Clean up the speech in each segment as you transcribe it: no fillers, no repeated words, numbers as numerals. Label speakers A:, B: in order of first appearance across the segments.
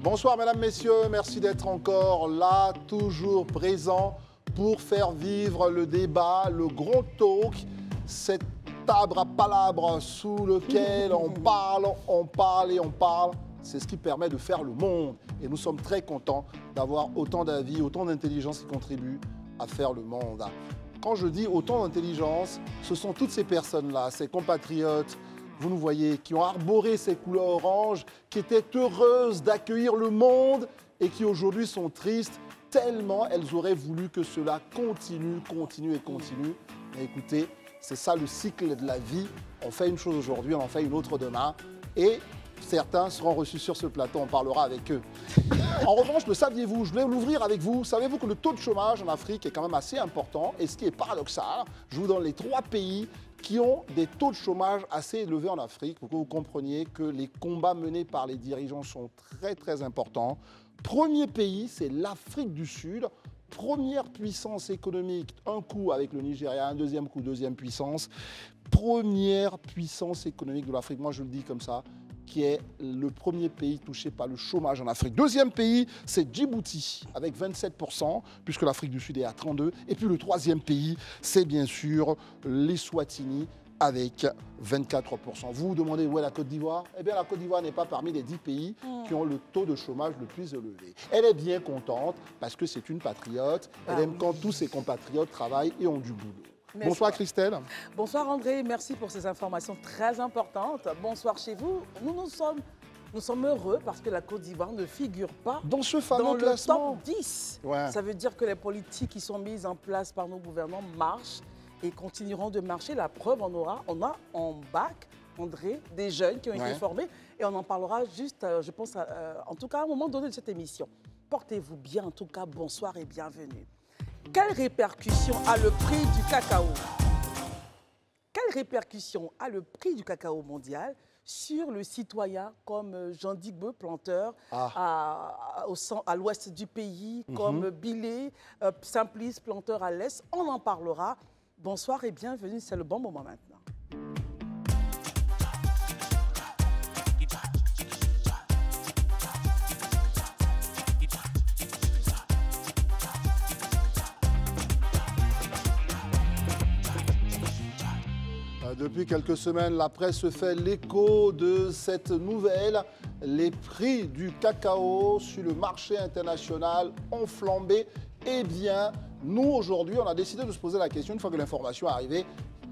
A: Bonsoir mesdames, messieurs, merci d'être encore là, toujours présent pour faire vivre le débat, le gros talk, cette table à palabres sous lequel on parle et on parle. C'est ce qui permet de faire le monde. Et nous sommes très contents d'avoir autant d'avis, autant d'intelligence qui contribuent à faire le monde. Quand je dis autant d'intelligence, ce sont toutes ces personnes-là, ces compatriotes, vous nous voyez, qui ont arboré ces couleurs oranges, qui étaient heureuses d'accueillir le monde et qui aujourd'hui sont tristes tellement elles auraient voulu que cela continue. Mais écoutez, c'est ça le cycle de la vie. On fait une chose aujourd'hui, on en fait une autre demain. Et certains seront reçus sur ce plateau, on parlera avec eux. En revanche, le saviez-vous, je voulais l'ouvrir avec vous, savez-vous que le taux de chômage en Afrique est quand même assez important? Et ce qui est paradoxal, je vous donne les 3 pays qui ont des taux de chômage assez élevés en Afrique, pour que vous compreniez que les combats menés par les dirigeants sont très importants. Premier pays, c'est l'Afrique du Sud. Première puissance économique, un coup avec le Nigeria, un deuxième coup, deuxième puissance. Première puissance économique de l'Afrique, moi je le dis comme ça, qui est le premier pays touché par le chômage en Afrique. Deuxième pays, c'est Djibouti, avec 27%, puisque l'Afrique du Sud est à 32%. Et puis le troisième pays, c'est bien sûr l'Eswatini, avec 24%. Vous vous demandez où est la Côte d'Ivoire? Eh bien, la Côte d'Ivoire n'est pas parmi les 10 pays qui ont le taux de chômage le plus élevé. Elle est bien contente parce que c'est une patriote. Elle aime quand tous ses compatriotes travaillent et ont du boulot. Merci. Bonsoir Christelle.
B: Bonsoir André, merci pour ces informations très importantes. Bonsoir chez vous. Nous sommes heureux parce que la Côte d'Ivoire ne figure pas
A: dans ce fameux classement.
B: Top 10.
A: Ouais.
B: Ça veut dire que les politiques qui sont mises en place par nos gouvernants marchent et continueront de marcher. La preuve, on a en bac, André, des jeunes qui ont été formés et on en parlera juste, je pense, en tout cas à un moment donné de cette émission. Portez-vous bien, en tout cas, bonsoir et bienvenue. Quelle répercussion a le prix du cacao? Quelle répercussion a le prix du cacao mondial sur le citoyen comme Jean Digbeu, planteur à l'ouest du pays, comme Bilé, Simplice, planteur à l'est? On en parlera. Bonsoir et bienvenue, c'est le bon moment maintenant.
A: Depuis quelques semaines, la presse se fait l'écho de cette nouvelle. Les prix du cacao sur le marché international ont flambé. Eh bien, nous, aujourd'hui, on a décidé de se poser la question, une fois que l'information est arrivée,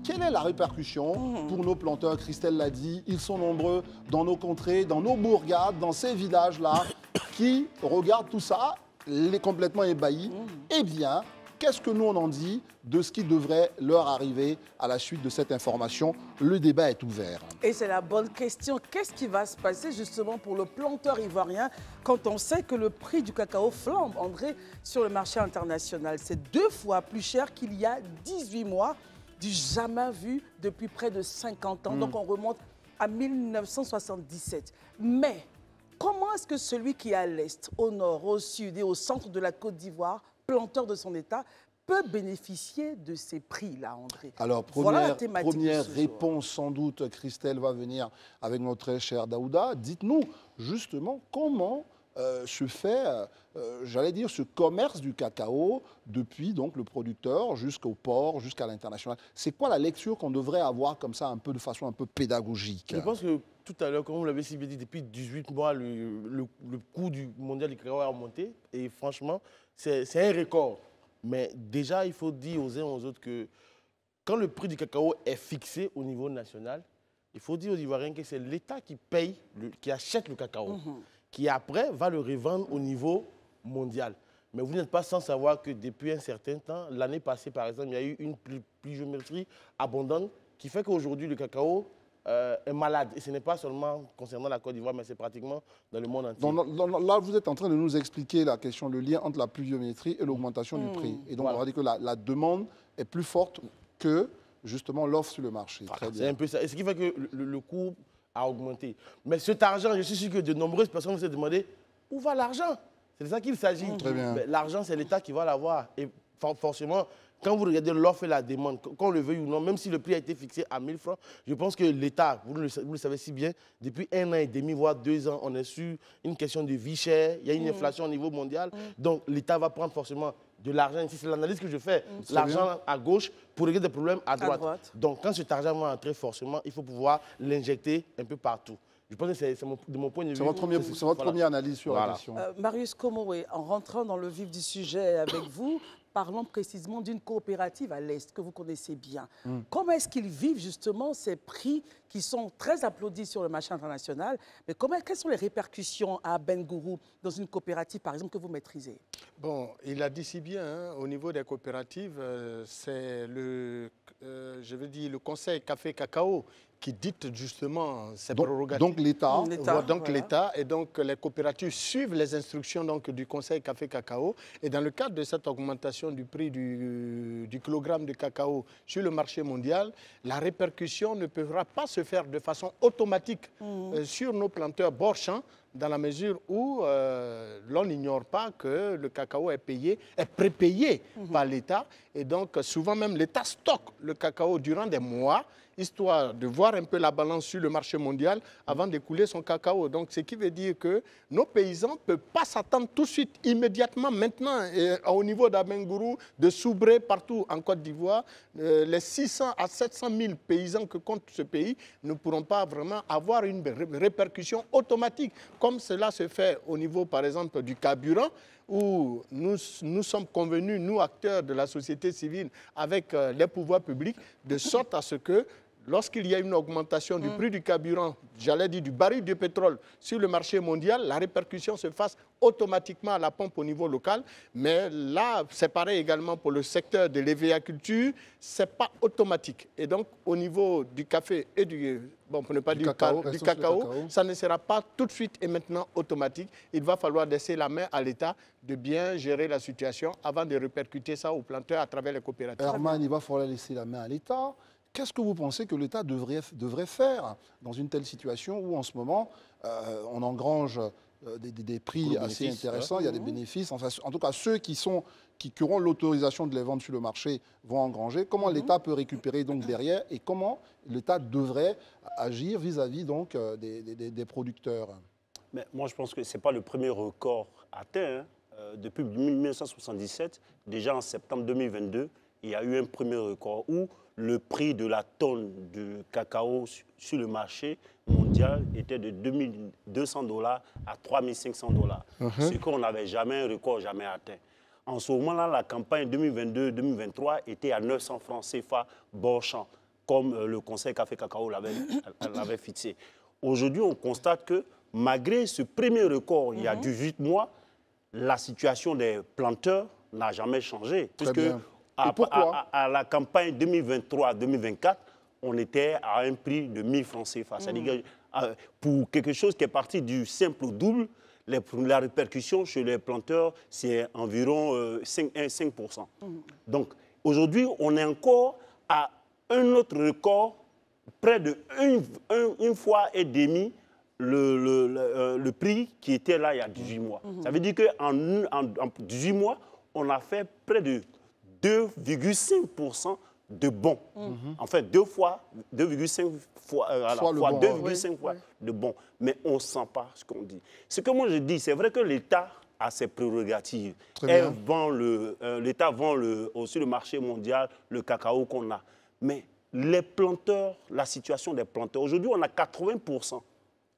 A: quelle est la répercussion pour nos planteurs? Christelle l'a dit, ils sont nombreux dans nos contrées, dans nos bourgades, dans ces villages-là, qui regardent tout ça, les complètement ébahis. Eh bien, qu'est-ce que nous, on en dit de ce qui devrait leur arriver à la suite de cette information? Le débat est ouvert.
B: Et c'est la bonne question. Qu'est-ce qui va se passer justement pour le planteur ivoirien quand on sait que le prix du cacao flambe, André, sur le marché international? C'est 2 fois plus cher qu'il y a 18 mois, du jamais vu depuis près de 50 ans. Donc on remonte à 1977. Mais comment est-ce que celui qui est à l'est, au nord, au sud et au centre de la Côte d'Ivoire, planteur de son État, peut bénéficier de ces prix-là, André?
A: Alors, première réponse, sans doute, Christelle va venir avec notre très cher Daouda. Dites-nous, justement, comment se fait, j'allais dire, ce commerce du cacao depuis donc, le producteur jusqu'au port, jusqu'à l'international. C'est quoi la lecture qu'on devrait avoir comme ça, un peu de façon un peu pédagogique?
C: Je pense que tout à l'heure, comme vous l'avez si bien dit, depuis 18 mois, le coût mondial du cacao a remonté. Et franchement, c'est un record. Mais déjà, il faut dire aux uns aux autres que quand le prix du cacao est fixé au niveau national, il faut dire aux Ivoiriens que c'est l'État qui paye, qui achète le cacao, qui après va le revendre au niveau mondial. Mais vous n'êtes pas sans savoir que depuis un certain temps, l'année passée par exemple, il y a eu une pluviométrie abondante qui fait qu'aujourd'hui le cacao est malade. Et ce n'est pas seulement concernant la Côte d'Ivoire, mais c'est pratiquement dans le monde entier.
A: Donc, là, vous êtes en train de nous expliquer la question, le lien entre la pluviométrie et l'augmentation du prix. Et donc, on va dire que la demande est plus forte que, justement, l'offre sur le marché.
C: Voilà, c'est un peu ça. Et ce qui fait que le coût a augmenté. Mais cet argent, je suis sûr que de nombreuses personnes vont se demander où va l'argent? C'est de ça qu'il s'agit.
A: Très bien.
C: L'argent, c'est l'État qui va l'avoir. Et forcément, quand vous regardez l'offre et la demande, qu'on le veuille ou non, même si le prix a été fixé à 1000 francs, je pense que l'État, vous le savez si bien, depuis 1 an et demi, voire 2 ans, on est sur une question de vie chère, il y a une inflation au niveau mondial, donc l'État va prendre forcément de l'argent ici. C'est l'analyse que je fais, l'argent à gauche pour régler des problèmes à droite. Donc quand cet argent va entrer, forcément, il faut pouvoir l'injecter un peu partout. Je pense que c'est de mon point de vue.
A: C'est votre première analyse sur la question.
B: Marius Komoé, en rentrant dans le vif du sujet avec vous, parlons précisément d'une coopérative à l'Est que vous connaissez bien. Comment est-ce qu'ils vivent justement ces prix qui sont très applaudis sur le marché international, mais quelles sont les répercussions à Bengourou dans une coopérative, par exemple, que vous maîtrisez?
D: Bon, il a dit si bien, hein, au niveau des coopératives, c'est le conseil café-cacao qui dicte justement ces prérogatives.
A: Donc l'État.
D: L'État et donc les coopératives suivent les instructions donc, du conseil café-cacao. Et dans le cadre de cette augmentation du prix du kilogramme de cacao sur le marché mondial, la répercussion ne pourra pas se faire de façon automatique sur nos planteurs bord champ, dans la mesure où l'on n'ignore pas que le cacao est prépayé par l'État. Et donc, souvent même, l'État stocke le cacao durant des mois, histoire de voir un peu la balance sur le marché mondial avant d'écouler son cacao. Donc, ce qui veut dire que nos paysans ne peuvent pas s'attendre tout de suite, immédiatement, maintenant, au niveau d'Abengourou, de Soubré, partout en Côte d'Ivoire, les 600 à 700 000 paysans que compte ce pays ne pourront pas vraiment avoir une répercussion automatique, comme cela se fait au niveau, par exemple, du carburant, où nous sommes convenus, nous, acteurs de la société civile, avec les pouvoirs publics, de sorte à ce que lorsqu'il y a une augmentation du prix du carburant, j'allais dire du baril de pétrole sur le marché mondial, la répercussion se fasse automatiquement à la pompe au niveau local. Mais là, c'est pareil également pour le secteur de l'évéaculture, ce n'est pas automatique. Et donc, au niveau du café et du cacao, ça ne sera pas tout de suite et maintenant automatique. Il va falloir laisser la main à l'État de bien gérer la situation avant de répercuter ça aux planteurs à travers les coopératives.
A: Herman, il va falloir laisser la main à l'État. Qu'est-ce que vous pensez que l'État devrait faire dans une telle situation où, en ce moment, on engrange des prix assez intéressants, il y a des bénéfices. Enfin, en tout cas, ceux qui auront l'autorisation de les vendre sur le marché vont engranger. Comment l'État peut récupérer donc derrière et comment l'État devrait agir vis-à-vis donc des producteurs?
E: Mais moi, je pense que ce n'est pas le premier record atteint. Depuis 1977, déjà en septembre 2022, il y a eu un premier record où le prix de la tonne de cacao sur le marché mondial était de $200 à $3500. Ce qu'on n'avait jamais, un record jamais atteint. En ce moment-là, la campagne 2022-2023 était à 900 francs CFA bord champ, comme le conseil café-cacao l'avait fixé. Aujourd'hui, on constate que malgré ce premier record, il y a 18 mois, la situation des planteurs n'a jamais changé. Puisque à la campagne 2023-2024, on était à un prix de 1000 francs CFA. C'est-à-dire que pour quelque chose qui est parti du simple au double, la répercussion chez les planteurs, c'est environ 5%. Donc aujourd'hui, on est encore à un autre record, près de une fois et demie le prix qui était là il y a 18 mois. Ça veut dire qu'en 18 mois, on a fait près de 2,5% de bons. En fait, 2,5 fois de bons. Mais on ne sent pas ce qu'on dit. Ce que moi je dis, c'est vrai que l'État a ses prérogatives. L'État vend sur le marché mondial le cacao qu'on a. Mais les planteurs, la situation des planteurs, aujourd'hui on a 80%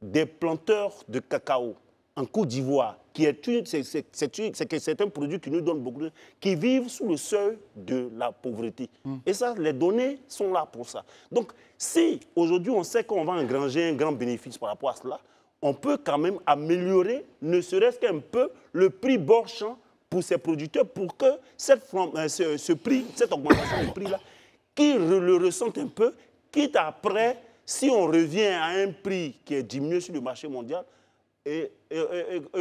E: des planteurs de cacao en Côte d'Ivoire, c'est un produit qui nous donne beaucoup qui vivent sous le seuil de la pauvreté. Et ça, les données sont là pour ça. Donc, si aujourd'hui on sait qu'on va engranger un grand bénéfice par rapport à cela, on peut quand même améliorer, ne serait-ce qu'un peu, le prix bord champ pour ces producteurs pour que cette augmentation de prix-là, qu'ils le ressentent un peu, quitte après, si on revient à un prix qui est diminué sur le marché mondial, et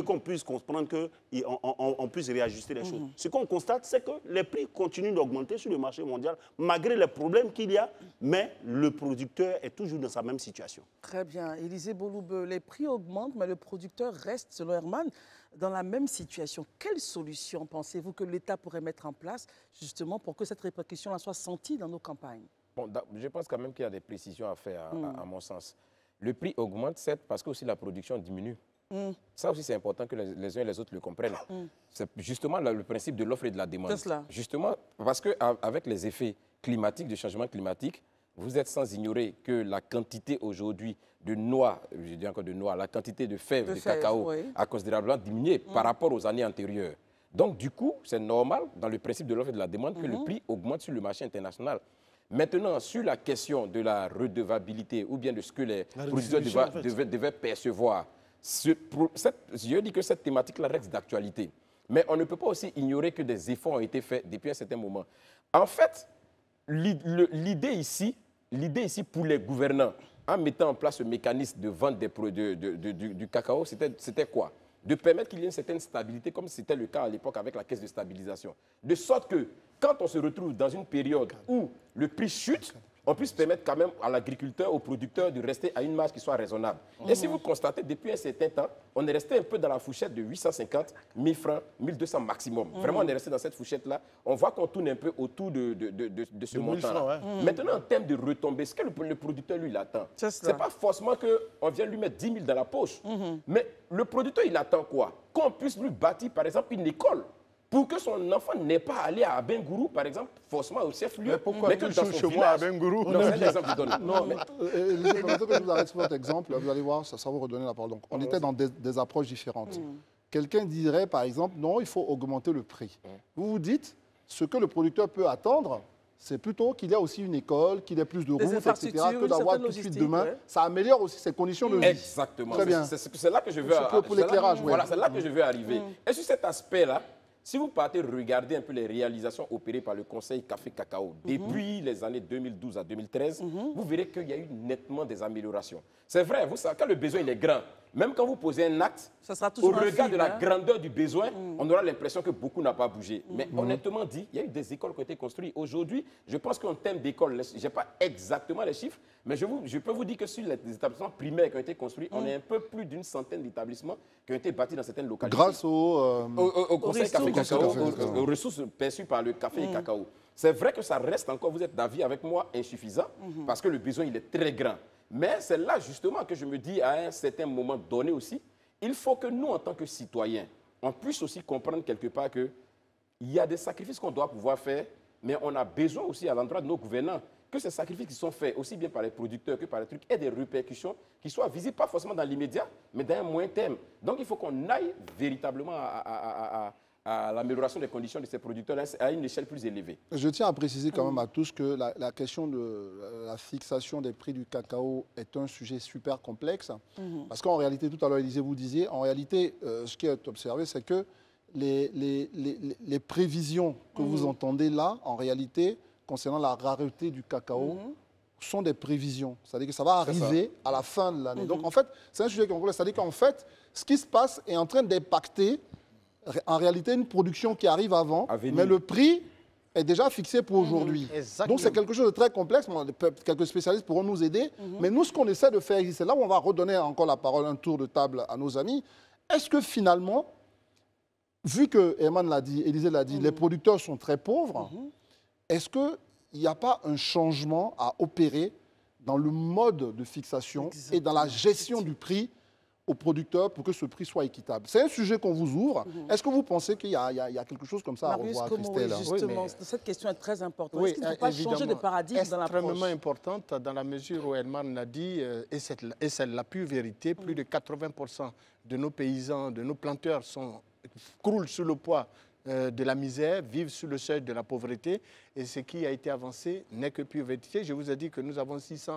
E: qu'on puisse comprendre qu'on puisse réajuster les choses. Ce qu'on constate, c'est que les prix continuent d'augmenter sur le marché mondial, malgré les problèmes qu'il y a, mais le producteur est toujours dans sa même situation.
B: Très bien. Élisée Boloube, les prix augmentent, mais le producteur reste, selon Herman, dans la même situation. Quelle solution pensez-vous que l'État pourrait mettre en place, justement, pour que cette répercussion soit sentie dans nos campagnes?
F: Bon, je pense quand même qu'il y a des précisions à faire, à mon sens. Le prix augmente, certes, parce que aussi la production diminue. Ça aussi, c'est important que les uns et les autres le comprennent. C'est justement le principe de l'offre et de la demande.
B: C'est cela.
F: Justement, parce qu'avec les effets climatiques, du changement climatique, vous êtes sans ignorer que la quantité aujourd'hui de noix, je dis encore de noix, la quantité de fèves de cacao a considérablement diminué par rapport aux années antérieures. Donc, du coup, c'est normal, dans le principe de l'offre et de la demande, que le prix augmente sur le marché international. Maintenant, sur la question de la redevabilité ou bien de ce que les producteurs devaient percevoir, je dis que cette thématique-là reste d'actualité. Mais on ne peut pas aussi ignorer que des efforts ont été faits depuis un certain moment. En fait, l'idée ici pour les gouvernants, en mettant en place ce mécanisme de vente du cacao, c'était quoi? De permettre qu'il y ait une certaine stabilité, comme c'était le cas à l'époque avec la caisse de stabilisation. De sorte que, quand on se retrouve dans une période où le prix chute, on puisse permettre quand même à l'agriculteur, au producteur de rester à une marge qui soit raisonnable. Et si vous constatez, depuis un certain temps, on est resté un peu dans la fourchette de 850, 1000 francs, 1200 maximum. Vraiment, on est resté dans cette fourchette-là. On voit qu'on tourne un peu autour de ce montant-là. Maintenant, en termes de retombées, ce que le producteur, lui, il attend, ce n'est pas forcément qu'on vienne lui mettre 10 000 dans la poche. Mais le producteur, il attend quoi? Qu'on puisse lui bâtir, par exemple, une école. Pour que son enfant n'ait pas à aller à Abengourou, par exemple, forcément au chef-lieu.
D: Mais pourquoi tu joues chez moi à Abengourou?
F: Non, c'est l'exemple que je donne.
A: Non, mais que je vous arrête sur votre exemple, vous allez voir, ça va vous redonner la parole. Donc, on était dans des approches différentes. Quelqu'un dirait, par exemple, non, il faut augmenter le prix. Vous vous dites, ce que le producteur peut attendre, c'est plutôt qu'il y a aussi une école, qu'il y ait plus de routes, etc., que d'avoir tout de suite demain. Ça améliore aussi ses conditions de vie.
F: Exactement.
A: Très bien.
F: C'est là que je veux arriver.
A: Pour l'éclairage, oui.
F: Voilà, c'est là que je veux arriver. Et sur cet aspect-là, si vous partez regarder un peu les réalisations opérées par le Conseil Café Cacao depuis les années 2012 à 2013, vous verrez qu'il y a eu nettement des améliorations. C'est vrai, vous savez, quand le besoin il est grand, même quand vous posez un acte, au regard de la grandeur du besoin, on aura l'impression que beaucoup n'a pas bougé. Mais honnêtement dit, il y a eu des écoles qui ont été construites. Aujourd'hui, je pense qu'en termes d'écoles, je n'ai pas exactement les chiffres, mais je peux vous dire que sur les établissements primaires qui ont été construits, on est un peu plus d'une centaine d'établissements qui ont été bâtis dans certaines localités.
A: Grâce
F: au Conseil Café Cacao, aux ressources perçues par le café et cacao. C'est vrai que ça reste encore, vous êtes d'avis avec moi, insuffisant, parce que le besoin il est très grand. Mais c'est là justement que je me dis à un certain moment donné aussi, il faut que nous, en tant que citoyens, on puisse aussi comprendre quelque part qu'il y a des sacrifices qu'on doit pouvoir faire, mais on a besoin aussi à l'endroit de nos gouvernants que ces sacrifices qui sont faits aussi bien par les producteurs que par les trucs aient des répercussions qui soient visibles, pas forcément dans l'immédiat, mais dans un moyen terme. Donc il faut qu'on aille véritablement à l'amélioration des conditions de ces producteurs à une échelle plus élevée.
A: Je tiens à préciser quand même à tous que la question de la fixation des prix du cacao est un sujet super complexe. Parce qu'en réalité, tout à l'heure, Élisée, vous disiez, en réalité, ce qui est observé, c'est que les prévisions que vous entendez là, en réalité, concernant la rareté du cacao, sont des prévisions. C'est-à-dire que ça va arriver à la fin de l'année. Donc, en fait, c'est un sujet complexe. C'est-à-dire qu'en fait, ce qui se passe est en train d'impacter en réalité une production qui arrive avant, mais le prix est déjà fixé pour aujourd'hui. Donc c'est quelque chose de très complexe. Quelques spécialistes pourront nous aider. Mais nous, ce qu'on essaie de faire ici, c'est là où on va redonner encore la parole, un tour de table à nos amis. Est-ce que finalement, vu que Herman l'a dit, Élisée l'a dit, les producteurs sont très pauvres, est-ce qu'il n'y a pas un changement à opérer dans le mode de fixation et dans la gestion du prix aux producteurs pour que ce prix soit équitable? C'est un sujet qu'on vous ouvre. Est-ce que vous pensez qu'il y a quelque chose comme ça à revoir, Christelle?
B: Justement, cette question est très importante. Est-ce qu'il ne faut pas changer de paradigme dans l'approche?
D: Extrêmement importante dans la mesure où Herman l'a dit, et c'est la pure vérité, plus de 80% de nos paysans, de nos planteurs croulent sous le poids de la misère, vivent sous le seuil de la pauvreté. Et ce qui a été avancé n'est que pure vérité. Je vous ai dit que nous avons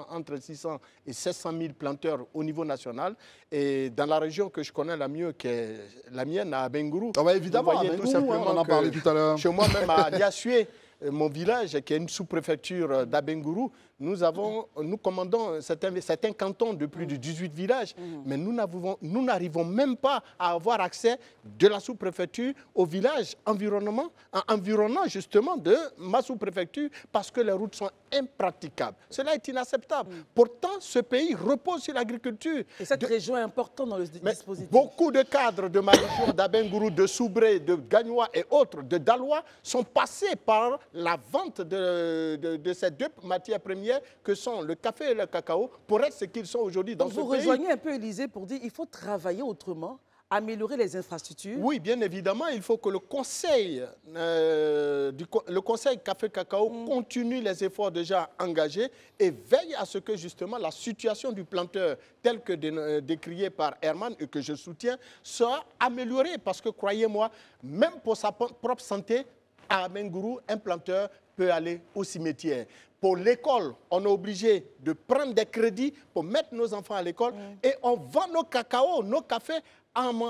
D: entre 600 et 700 000 planteurs au niveau national. Et dans la région que je connais la mieux, qui est la mienne, à Abengourou,
A: évidemment, tout simplement, on en a parlé tout à l'heure.
D: Chez moi-même, à Diassué, mon village, qui est une sous-préfecture d'Abengourou, nous commandons certains cantons de plus de 18 villages, mais nous n'arrivons même pas à avoir accès de la sous-préfecture aux villages environnant justement de ma sous-préfecture parce que les routes sont impraticables. Cela est inacceptable. Pourtant, ce pays repose sur l'agriculture.
B: Et cette région est importante dans le dispositif.
D: Beaucoup de cadres de ma région, d'Abengourou, de Soubré, de Gagnois et autres, de Dalois, sont passés par la vente de ces deux matières premières que sont le café et le cacao pour être ce qu'ils sont aujourd'hui dans ce pays.
B: Vous rejoignez un peu Élysée pour dire qu'il faut travailler autrement, améliorer les infrastructures.
D: Oui, bien évidemment, il faut que le conseil Café Cacao continue les efforts déjà engagés et veille à ce que justement la situation du planteur, telle que décriée par Herman et que je soutiens, soit améliorée. Parce que croyez-moi, même pour sa propre santé, à Abengourou, un planteur peut aller au cimetière. Pour l'école, on est obligé de prendre des crédits pour mettre nos enfants à l'école et on vend nos cacao, nos cafés en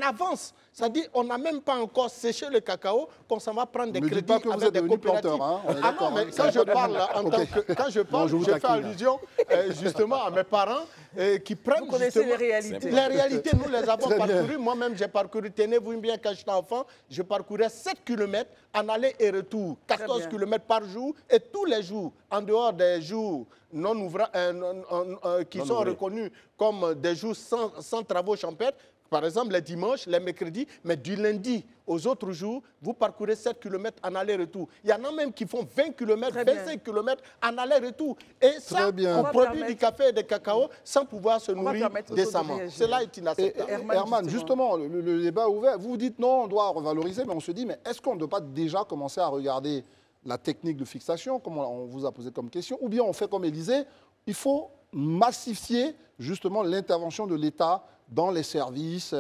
D: avance. C'est-à-dire qu'on n'a même pas encore séché le cacao, qu'on s'en va prendre des crédits avec des coopératives.
A: Hein,
D: non, mais quand je parle, je fais allusion justement à mes parents qui prennent.
B: Vous connaissez les réalités.
D: Les réalités, nous les avons parcourues. Moi-même, j'ai parcouru, tenez-vous bien, quand j'étais enfant, je parcourais 7 km en aller et retour, 14 km par jour, et tous les jours, en dehors des jours qui sont reconnus comme des jours sans travaux champêtres, par exemple les dimanches, les mercredis, mais du lundi aux autres jours, vous parcourez 7 km en aller-retour. Il y en a même qui font 20 km, 25 km en aller-retour. Et ça, on produit du café et du cacao sans pouvoir se nourrir décemment. Cela est inacceptable.
A: Herman, justement, le débat est ouvert. Vous dites non, on doit revaloriser, mais on se dit, mais est-ce qu'on ne doit pas déjà commencer à regarder la technique de fixation, comme on vous a posé comme question, ou bien on fait comme Élysée, il faut massifier justement l'intervention de l'État dans les services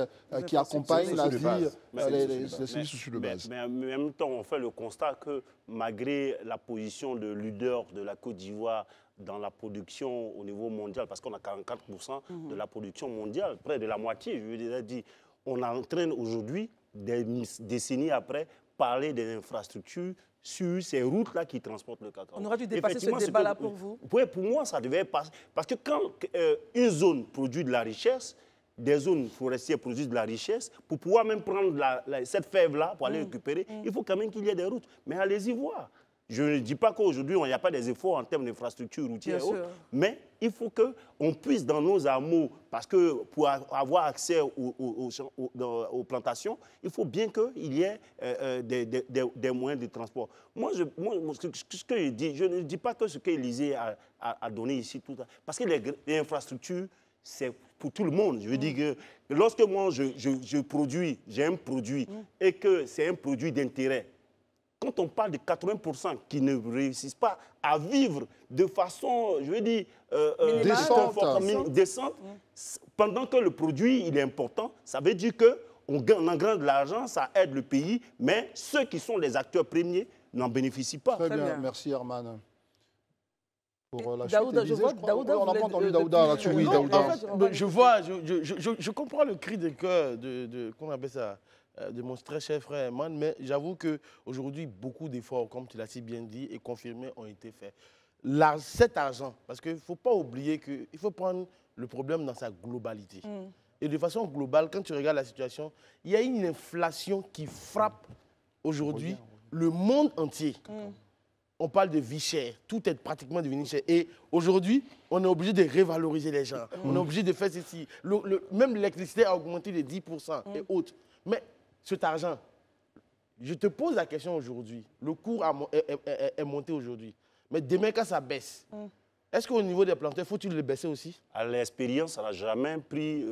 A: qui accompagnent la vie, les services sociaux de base.
E: Mais en même temps, on fait le constat que malgré la position de leader de la Côte d'Ivoire dans la production au niveau mondial, parce qu'on a 44% de la production mondiale, près de la moitié, je veux déjà dire, on est en train aujourd'hui, des décennies après, parler des infrastructures sur ces routes-là qui transportent le cacao.
B: On aurait dû dépasser ce débat-là pour vous?
E: Oui, pour moi, ça devait passer. Parce que quand une zone produit de la richesse, des zones forestières produisent de la richesse, pour pouvoir même prendre cette fève-là, pour aller récupérer, il faut quand même qu'il y ait des routes. Mais allez-y voir. Je ne dis pas qu'aujourd'hui, il n'y a pas des efforts en termes d'infrastructures routières et autres, mais il faut qu'on puisse dans nos hameaux, parce que pour avoir accès aux plantations, il faut bien qu'il y ait des moyens de transport. Moi, ce que je dis, je ne dis pas que ce qu'Élysée a donné ici, tout ça, parce que les infrastructures, c'est pour tout le monde. Je veux dire que lorsque moi, je produis, j'ai un produit, et que c'est un produit d'intérêt, quand on parle de 80% qui ne réussissent pas à vivre de façon, je veux dire, décente, pendant que le produit il est important, ça veut dire qu'on engrange de l'argent, ça aide le pays, mais ceux qui sont les acteurs premiers n'en bénéficient pas.
A: Très bien, merci Herman. Pour la
B: Daouda, je vois Daouda.
A: On n'a pas entendu Daouda là-dessus. Oui, Daouda.
C: En fait, je comprends le cri de cœur qu'on appelle ça, de mon très cher frère Herman, mais j'avoue qu'aujourd'hui, beaucoup d'efforts, comme tu l'as si bien dit, et confirmés, ont été faits. Cet argent, parce qu'il ne faut pas oublier qu'il faut prendre le problème dans sa globalité. Et de façon globale, quand tu regardes la situation, il y a une inflation qui frappe aujourd'hui le monde entier. On parle de vie chère, tout est pratiquement devenu cher. Et aujourd'hui, on est obligé de revaloriser les gens. On est obligé de faire ceci. Même l'électricité a augmenté de 10% et autres. Mais cet argent, je te pose la question aujourd'hui. Le cours est monté aujourd'hui. Mais demain, quand ça baisse, est-ce qu'au niveau des planteurs, faut-il le baisser aussi? À
E: l'expérience, ça n'a jamais pris...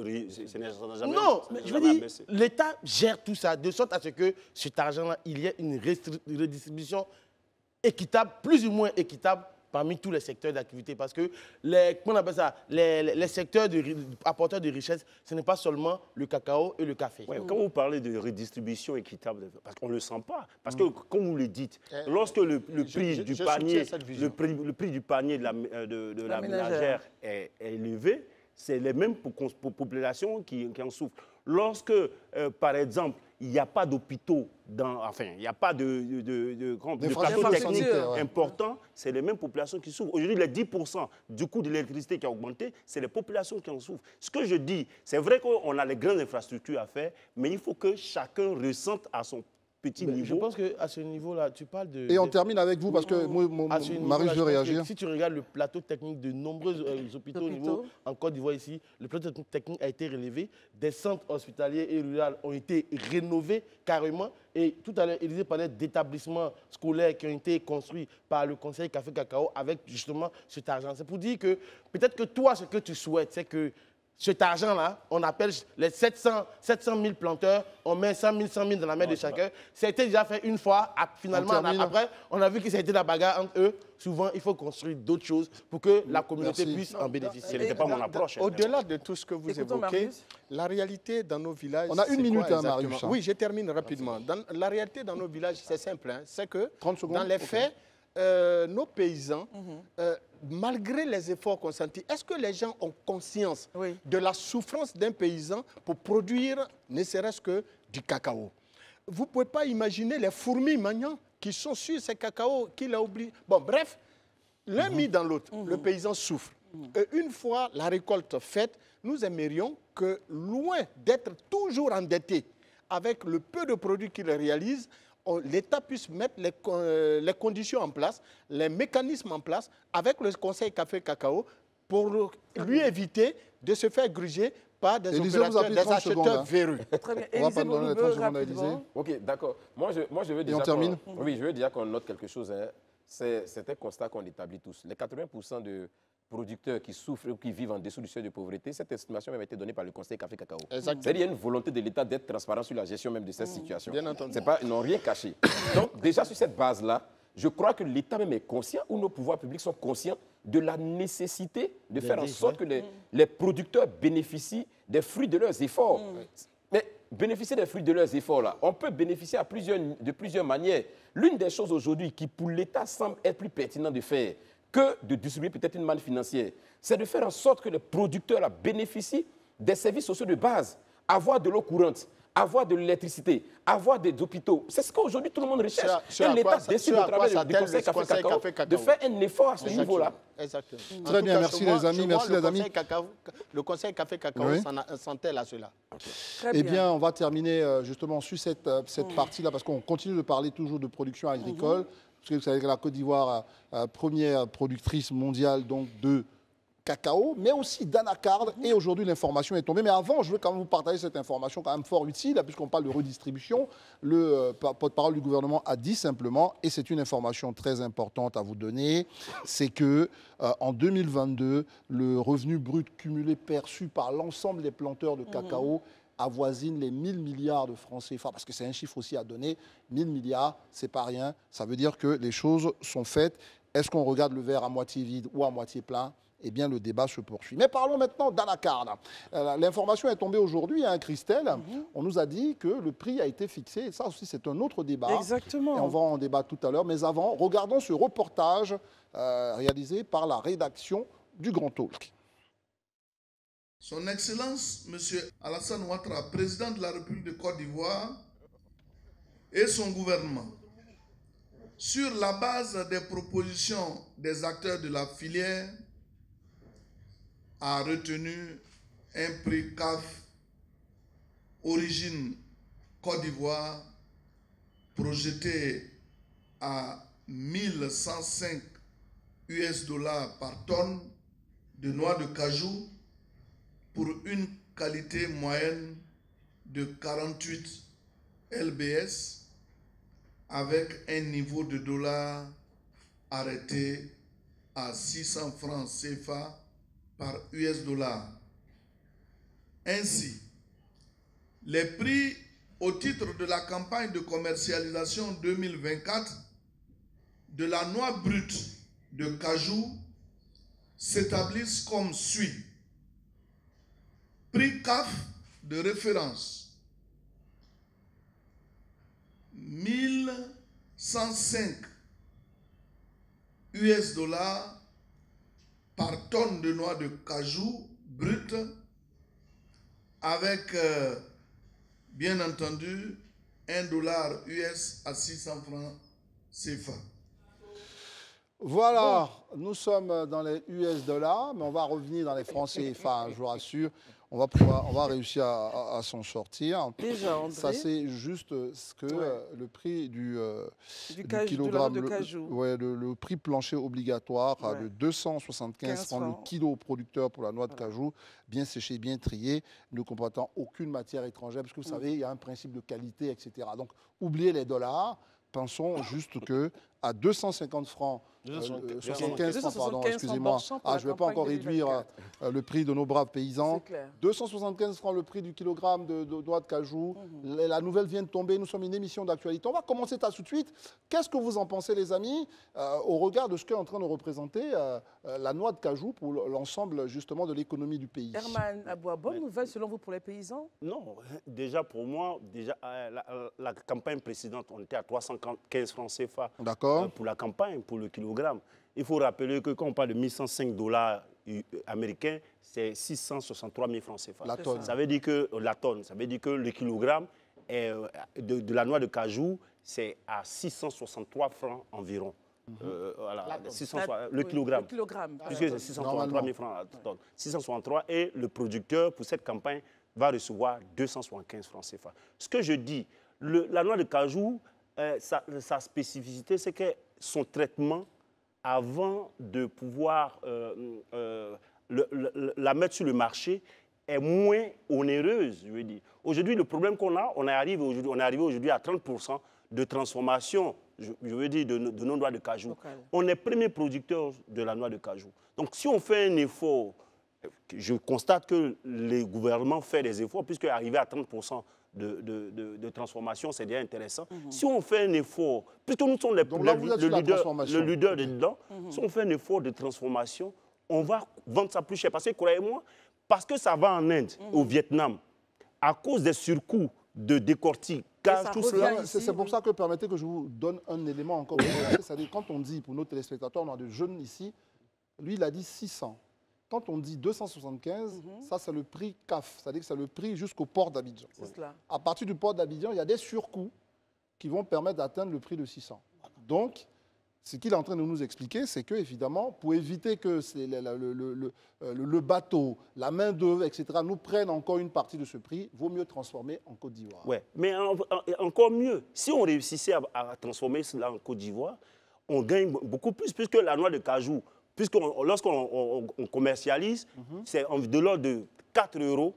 C: Non, mais je veux dire, l'État gère tout ça de sorte à ce que cet argent-là, il y ait une redistribution équitable, plus ou moins équitable, parmi tous les secteurs d'activité. Parce que comment on appelle ça, les secteurs apporteurs de richesse, ce n'est pas seulement le cacao et le café.
E: Ouais, quand vous parlez de redistribution équitable, parce qu'on ne le sent pas. Parce que, comme vous le dites, lorsque le prix du panier de la ménagère est élevé, c'est les mêmes populations qui en souffrent. lorsque, par exemple, il n'y a pas d'hôpitaux, il n'y a pas de plateau technique important, c'est les mêmes populations qui souffrent. Aujourd'hui, les 10% du coût de l'électricité qui a augmenté, c'est les populations qui en souffrent. Ce que je dis, c'est vrai qu'on a les grandes infrastructures à faire, mais il faut que chacun ressente à son petit niveau.
C: Je pense qu'à ce niveau-là, tu parles de...
A: Et on termine avec vous, parce que Marie, je veux réagir.
C: Si tu regardes le plateau technique de nombreux hôpitaux au niveau, en Côte d'Ivoire ici, le plateau technique a été relevé, des centres hospitaliers et ruraux ont été rénovés carrément, et tout à l'heure, Élisée parlait d'établissements scolaires qui ont été construits par le Conseil Café Cacao avec justement cet argent. C'est pour dire que peut-être que toi, ce que tu souhaites, c'est que cet argent-là, on appelle les 700 000 planteurs, on met 100 000 dans la main de chacun. Ça a été déjà fait une fois, finalement, après, on a vu que ça a été la bagarre entre eux. Souvent, il faut construire d'autres choses pour que la communauté puisse en bénéficier.
E: Ce n'était pas mon approche.
D: Au-delà de tout ce que vous évoquez, la réalité dans nos villages...
A: On a une minute, Marius.
D: Oui, je termine rapidement. La réalité dans nos villages, c'est simple. Hein, c'est que, dans les faits, nos paysans, malgré les efforts consentis, est-ce que les gens ont conscience de la souffrance d'un paysan pour produire ne serait-ce que du cacao? Vous ne pouvez pas imaginer les fourmis maniants qui sont sur ces cacao qu'il a oublié. Bon, bref, l'un mis dans l'autre, le paysan souffre. Et une fois la récolte faite, nous aimerions que, loin d'être toujours endetté avec le peu de produits qu'il réalise, l'État puisse mettre les conditions en place, les mécanismes en place avec le Conseil Café Cacao pour lui éviter de se faire gruger par des opérateurs, des acheteurs véreux.
B: Très bien.
A: On va pas donner 30 secondes à Élisée.
F: Ok, d'accord. Moi, je veux déjà oui, je veux dire qu'on note quelque chose. Hein. C'est un constat qu'on établit tous. Les 80% de producteurs qui souffrent ou qui vivent en dessous du seuil de pauvreté, cette estimation a été donnée par le Conseil Café Cacao. C'est-à-dire qu'il y a une volonté de l'État d'être transparent sur la gestion même de cette situation.
D: Bien entendu.
F: Ils n'ont rien caché. Donc, déjà sur cette base-là, je crois que l'État même est conscient, ou nos pouvoirs publics sont conscients de la nécessité de faire en sorte que les producteurs bénéficient des fruits de leurs efforts. Mais bénéficier des fruits de leurs efforts, là, on peut bénéficier de plusieurs manières. L'une des choses aujourd'hui qui, pour l'État, semble être plus pertinent de faire que de distribuer peut-être une manne financière, c'est de faire en sorte que les producteurs là, bénéficient des services sociaux de base, avoir de l'eau courante, avoir de l'électricité, avoir des hôpitaux. C'est ce qu'aujourd'hui tout le monde recherche. Et l'État décide au travers du Conseil Café Cacao de faire un effort à ce niveau-là.
D: Exactement.
A: Très bien, merci les amis. Merci les amis.
D: Le Conseil Café Cacao s'en tel à cela.
A: Eh bien, on va terminer justement sur cette partie-là, parce qu'on continue de parler toujours de production agricole. Parce que vous savez que la Côte d'Ivoire, première productrice mondiale donc, de cacao, mais aussi d'anacarde. Et aujourd'hui, l'information est tombée. Mais avant, je veux quand même vous partager cette information quand même fort utile, puisqu'on parle de redistribution. Le porte-parole du gouvernement a dit simplement, et c'est une information très importante à vous donner, c'est que en 2022, le revenu brut cumulé perçu par l'ensemble des planteurs de cacao avoisine les 1000 milliards de francs CFA, parce que c'est un chiffre aussi à donner. 1000 milliards, c'est pas rien. Ça veut dire que les choses sont faites. Est-ce qu'on regarde le verre à moitié vide ou à moitié plein? Eh bien, le débat se poursuit. Mais parlons maintenant d'anacarde. L'information est tombée aujourd'hui, hein, Christelle. On nous a dit que le prix a été fixé. Et ça aussi, c'est un autre débat.
B: Exactement.
A: Et on va en débattre tout à l'heure. Mais avant, regardons ce reportage réalisé par la rédaction du Grand Talk.
G: Son Excellence, M. Alassane Ouattara, président de la République de Côte d'Ivoire, et son gouvernement, sur la base des propositions des acteurs de la filière, a retenu un prix CAF origine Côte d'Ivoire projeté à 1105 US$ par tonne de noix de cajou pour une qualité moyenne de 48 lbs avec un niveau de dollar arrêté à 600 francs CFA par US$. Ainsi, les prix au titre de la campagne de commercialisation 2024 de la noix brute de cajou s'établissent comme suit. Prix CAF de référence 1105 US$ par tonne de noix de cajou brute avec bien entendu, $1 US à 600 francs CFA.
A: Voilà, nous sommes dans les US dollars, mais on va revenir dans les francs CFA, je vous rassure. On va réussir à s'en sortir.
B: Déjà, André.
A: Ça, c'est juste ce que le prix du
B: kilogramme de cajou.
A: Le prix plancher obligatoire de 275 francs le kilo au producteur pour la noix de cajou, bien séchée, bien triée, ne comportant aucune matière étrangère, parce que vous savez, il y a un principe de qualité, etc. Donc, oubliez les dollars. Pensons juste qu'à 250 francs, 75 francs, pardon, excusez-moi. Je ne vais pas encore réduire le prix de nos braves paysans. 275 francs le prix du kilogramme de noix de cajou. La nouvelle vient de tomber. Nous sommes une émission d'actualité. On va commencer ça tout de suite. Qu'est-ce que vous en pensez, les amis, au regard de ce qu'est en train de représenter la noix de cajou pour l'ensemble, justement, de l'économie du pays?
B: Herman Aboua, bonne nouvelle selon vous pour les paysans?
E: Non, déjà pour moi, la campagne précédente, on était à 315 francs CFA pour la campagne, pour le kilogramme. Il faut rappeler que quand on parle de $1105 américains, c'est 663 000 francs CFA.
A: La tonne.
E: Ça veut dire que la tonne, ça veut dire que le kilogramme de la noix de cajou, c'est à 663 francs environ. Voilà, le kilogramme. Puisque c'est 663 000 francs la tonne. 663 et le producteur, pour cette campagne, va recevoir 275 francs CFA. Ce que je dis, la noix de cajou, sa spécificité, c'est que son traitement, avant de pouvoir la mettre sur le marché, est moins onéreuse, je veux dire. Aujourd'hui, le problème qu'on a, on est arrivé aujourd'hui à 30% de transformation, je veux dire, de nos noix de cajou.
B: Okay.
E: On est premier producteur de la noix de cajou. Donc, si on fait un effort, je constate que les gouvernements font des efforts, puisque arriver à 30% de transformation, c'est déjà intéressant. Si on fait un effort, puisque nous sommes le leader dedans, si on fait un effort de transformation, on va vendre ça plus cher. Parce que, croyez-moi, parce que ça va en Inde, au Vietnam, à cause des surcoûts de décortique, tout cela.
A: C'est pour ça que permettez que je vous donne un élément encore. C'est-à-dire, quand on dit, pour nos téléspectateurs, on a des jeunes ici, lui, il a dit 600. Quand on dit 275, ça c'est le prix CAF, c'est-à-dire que c'est le prix jusqu'au port d'Abidjan. À partir du port d'Abidjan, il y a des surcoûts qui vont permettre d'atteindre le prix de 600. Donc, ce qu'il est en train de nous expliquer, c'est que, évidemment, pour éviter que le bateau, la main-d'œuvre, etc., nous prennent encore une partie de ce prix, il vaut mieux transformer en Côte d'Ivoire.
E: Oui, mais encore mieux, si on réussissait à transformer cela en Côte d'Ivoire, on gagne beaucoup plus, puisque la noix de cajou, lorsqu'on commercialise, c'est de l'ordre de 4 euros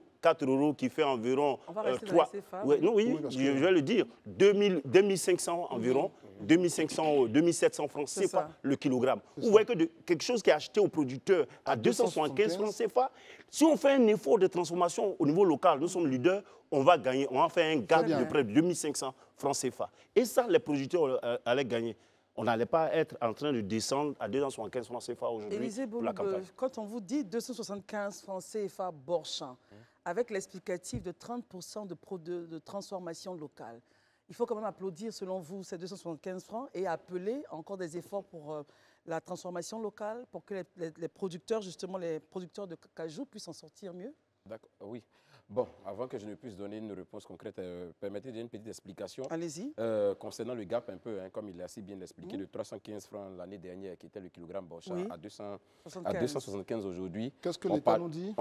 E: qui fait environ 3. Oui, je vais le dire, 2500 environ, 2500, 2700 francs CFA le kilogramme. Vous voyez que quelque chose qui est acheté au producteur à 275 francs CFA, si on fait un effort de transformation au niveau local, nous sommes leaders, on va gagner, on va faire un gain de près de 2500 francs CFA. Et ça, les producteurs allaient gagner. On n'allait pas être en train de descendre à 275 francs CFA aujourd'hui pour la campagne.
B: Quand on vous dit 275 francs CFA Borchamp, avec l'explicatif de 30% de transformation locale, il faut quand même applaudir, selon vous, ces 275 francs et appeler encore des efforts pour la transformation locale, pour que les producteurs, justement les producteurs de cajou, puissent en sortir mieux?
F: D'accord, oui. Bon, avant que je ne puisse donner une réponse concrète, permettez une petite explication.
B: Allez-y.
F: Concernant le gap un peu, comme il a si bien expliqué, de 315 francs l'année dernière, qui était le kilogramme Borchamp, à 275 aujourd'hui.
A: Qu'est-ce que l'État nous dit?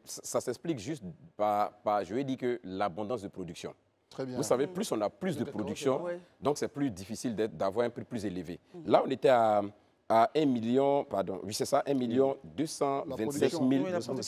F: Ça s'explique juste par, je vais dire que l'abondance de production.
A: Très bien.
F: Vous savez, plus on a plus de production, donc c'est plus difficile d'avoir un prix plus élevé. Là, on était à 1 million, pardon, oui c'est ça, 1 million 225 000,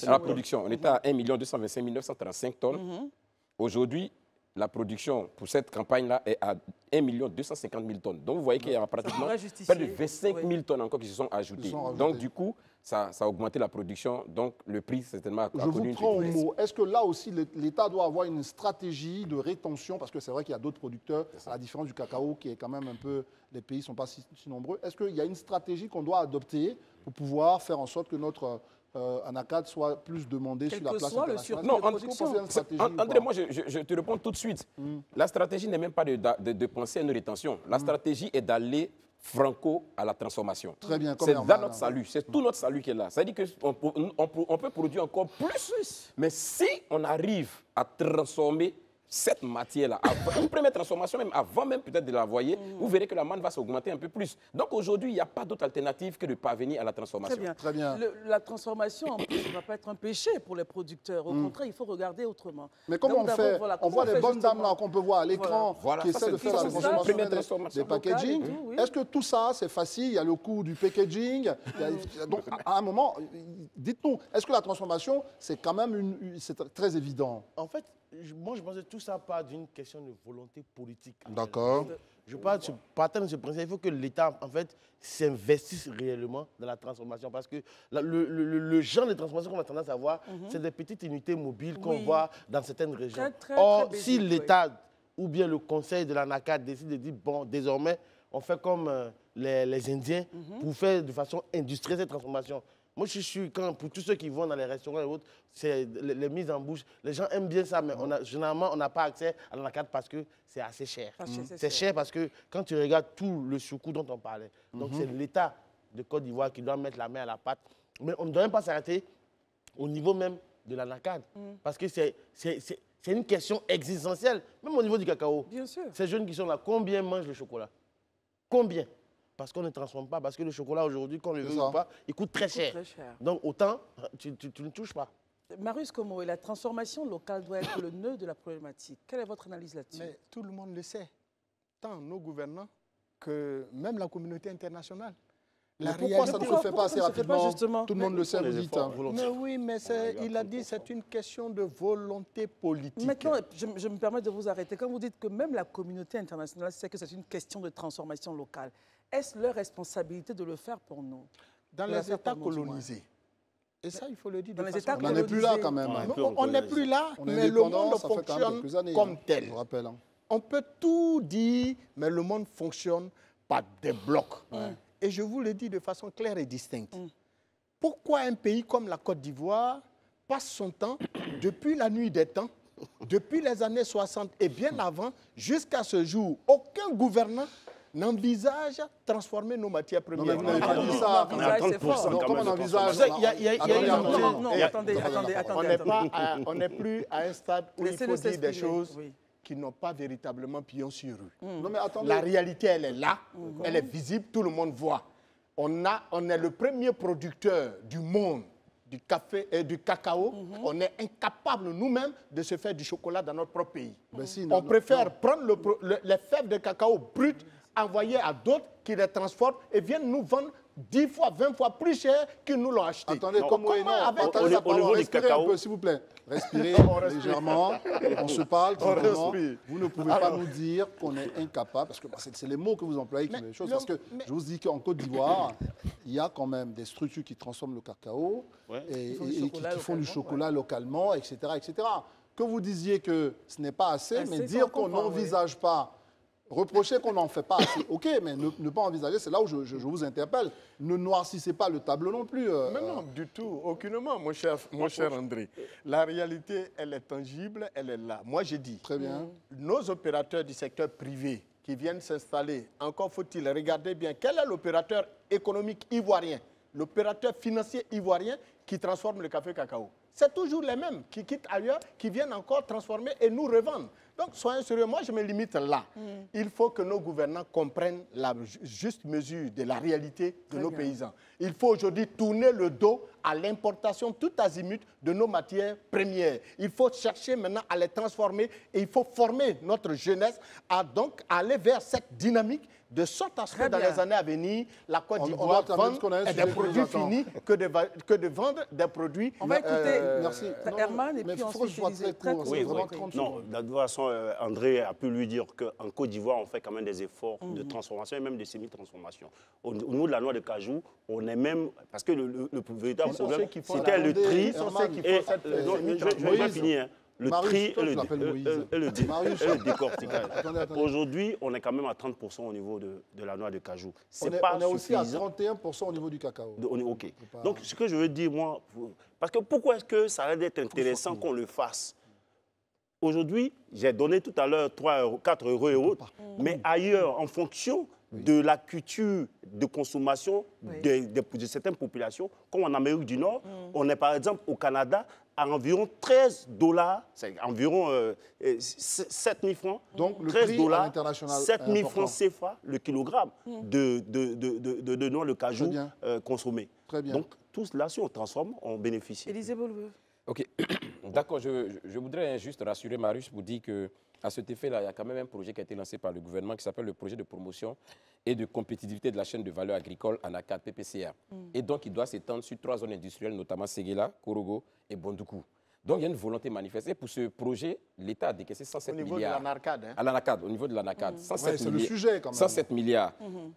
F: la production. On était à 1 million 225 935 tonnes. Aujourd'hui, la production pour cette campagne-là est à 1 million 250 000 tonnes. Donc vous voyez qu'il y a pratiquement près de 25 000 tonnes encore qui se sont ajoutées. Donc du coup, ça a augmenté la production, donc le prix certainement a connu une...
A: Je vous prends au mot. Est-ce que là aussi, l'État doit avoir une stratégie de rétention? Parce que c'est vrai qu'il y a d'autres producteurs, à la différence du cacao, qui est quand même un peu... Les pays ne sont pas si nombreux. Est-ce qu'il y a une stratégie qu'on doit adopter pour pouvoir faire en sorte que notre anacarde soit plus demandé sur la place internationale?
F: Non, André, moi, je te réponds tout de suite. La stratégie n'est même pas de penser à une rétention. La stratégie est d'aller franco à la transformation.
A: Très bien.
F: C'est dans notre salut, c'est tout notre salut qui est là. Ça veut dire qu'on peut produire encore plus, mais si on arrive à transformer cette matière-là, une première transformation, même avant même peut-être de l'envoyer, vous verrez que la manne va s'augmenter un peu plus. Donc aujourd'hui, il n'y a pas d'autre alternative que de parvenir à la transformation.
B: Très bien. La transformation, en plus, ne va pas être un péché pour les producteurs. Au contraire, il faut regarder autrement.
A: Mais comment on fait? On voit les bonnes dames là qu'on peut voir à l'écran qui essaient de faire la transformation des packaging. Est-ce que tout ça, c'est facile? Il y a le coût du packaging. Donc, à un moment, dites-nous, est-ce que la transformation, c'est quand même c'est très évident?
C: En fait, moi, je pense que tout ça part d'une question de volonté politique.
A: D'accord.
C: Je partage de ce principe. Il faut que l'État, en fait, s'investisse réellement dans la transformation. Parce que le genre de transformation qu'on a tendance à voir, c'est des petites unités mobiles qu'on voit dans certaines régions. Or, si l'État ou bien le conseil de la NACAD décide de dire, bon, désormais, on fait comme les Indiens pour faire de façon industrielle cette transformation. Moi, je suis pour tous ceux qui vont dans les restaurants et autres, c'est les mises en bouche. Les gens aiment bien ça, mais généralement, on n'a pas accès à la carte parce que c'est assez cher. C'est cher parce que quand tu regardes tout le surcoût dont on parlait, donc c'est l'État de Côte d'Ivoire qui doit mettre la main à la pâte. Mais on ne doit même pas s'arrêter au niveau même de la NACAD. Parce que c'est une question existentielle, même au niveau du cacao.
B: Bien sûr.
C: Ces jeunes qui sont là, combien mangent le chocolat? Combien? Parce qu'on ne transforme pas, parce que le chocolat aujourd'hui, qu'on le veut ou pas, il coûte très cher. Donc autant, tu ne touches pas.
B: Marius Como, la transformation locale doit être le nœud de la problématique. Quelle est votre analyse là-dessus?
D: Mais tout le monde le sait, tant nos gouvernants que même la communauté internationale.
A: Pourquoi ça ne se fait pas assez rapidement? Tout le monde le sait, vous dites.
D: Mais oui, mais il a dit que c'est une question de volonté politique.
B: Maintenant, je me permets de vous arrêter. Quand vous dites que même la communauté internationale sait que c'est une question de transformation locale, est-ce leur responsabilité de le faire pour nous?
D: Dans les États colonisés, et ça, il faut le dire.
B: Dans les États
A: on n'en est plus là quand même.
D: On n'est plus là, mais le monde fonctionne comme tel. On peut tout dire, mais le monde fonctionne par des blocs. Et je vous le dis de façon claire et distincte. Pourquoi un pays comme la Côte d'Ivoire passe son temps, depuis la nuit des temps, depuis les années 60 et bien avant, jusqu'à ce jour, aucun gouvernant n'envisage transformer nos matières premières.
A: Non, mais vous n'avez pas dit ça. Comment on envisage?
B: Non, attendez.
D: On n'est plus à un stade où il faut dire des choses qui n'ont pas véritablement pignon sur rue.
A: Non, mais attendez.
D: La réalité, elle est là, elle est visible, tout le monde voit. On est le premier producteur du monde du café et du cacao. On est incapable nous-mêmes de se faire du chocolat dans notre propre pays. On préfère prendre les fèves de cacao brutes, envoyer à d'autres qui les transforment et viennent nous vendre 10 fois, 20 fois plus cher qu'ils nous l'ont acheté.
A: Attendez, au niveau du cacao, un peu, s'il vous plaît. Respirez légèrement, on se parle tranquillement. Vous ne pouvez pas nous dire qu'on est incapable, parce que c'est les mots que vous employez qui sont les choses. Parce que je vous dis qu'en Côte d'Ivoire, il y a quand même des structures qui transforment le cacao et qui font du chocolat localement, etc., etc. Que vous disiez que ce n'est pas assez, mais dire qu'on n'envisage pas. Reprocher qu'on n'en fait pas assez, ok, mais ne pas envisager, c'est là où je vous interpelle. Ne noircissez pas le tableau non plus.
D: Mais non, du tout, aucunement, mon cher André. La réalité, elle est tangible, elle est là. Moi, j'ai dit,
A: très bien.
D: Nos opérateurs du secteur privé qui viennent s'installer, encore faut-il regarder bien, quel est l'opérateur économique ivoirien, l'opérateur financier ivoirien qui transforme le café cacao. C'est toujours les mêmes qui quittent ailleurs, qui viennent encore transformer et nous revendre. Donc, soyons sérieux, moi je me limite là. Il faut que nos gouvernants comprennent la juste mesure de la réalité de nos paysans. Il faut aujourd'hui tourner le dos à l'importation tout azimut de nos matières premières. Il faut chercher maintenant à les transformer et il faut former notre jeunesse à donc aller vers cette dynamique de sorte à ce que dans les années à venir, la Côte d'Ivoire vende des produits finis que de vendre des produits.
B: On va écouter
A: Herman et puis ensuite
E: Non, de toute façon, André a pu lui dire qu'en Côte d'Ivoire, on fait quand même des efforts de transformation et même de semi-transformation. Au niveau de la noix de cajou, on est même... Parce que le véritable problème, c'était le tri. Je vais pas finir. Le tri et le décortiquage. Aujourd'hui, on est quand même à 30% au niveau de la noix de cajou.
A: On est aussi à 31% au niveau du cacao.
E: OK. Donc, ce que je veux dire, moi, parce que pourquoi est-ce que ça va être intéressant qu'on le fasse? Aujourd'hui, j'ai donné tout à l'heure 3 €, 4 € et autres, mais ailleurs, en fonction de la culture de consommation de certaines populations, comme en Amérique du Nord, on est par exemple au Canada à environ $13, c'est environ 7 000 francs.
A: Donc le
E: $13,
A: prix à l'international
E: 7 000 francs CFA le kilogramme de noix de cajou consommé.
A: Très bien.
E: Donc tout cela, si on transforme, on bénéficie.
B: Élisée Boulbeux.
F: Ok, d'accord. Je voudrais juste rassurer Marius pour dire qu'à cet effet-là, il y a quand même un projet qui a été lancé par le gouvernement qui s'appelle le projet de promotion et de compétitivité de la chaîne de valeur agricole ANACAD PPCA. Et donc, il doit s'étendre sur 3 zones industrielles, notamment Séguéla, Korogo et Bondoukou. Donc, il y a une volonté manifestée. Pour ce projet, l'État a décaissé 107 milliards.
D: Au niveau de l'ANACAD.
F: À l'ANACAD, au niveau de l'ANACAD. 107
A: le sujet, quand même.
F: 107 milliards.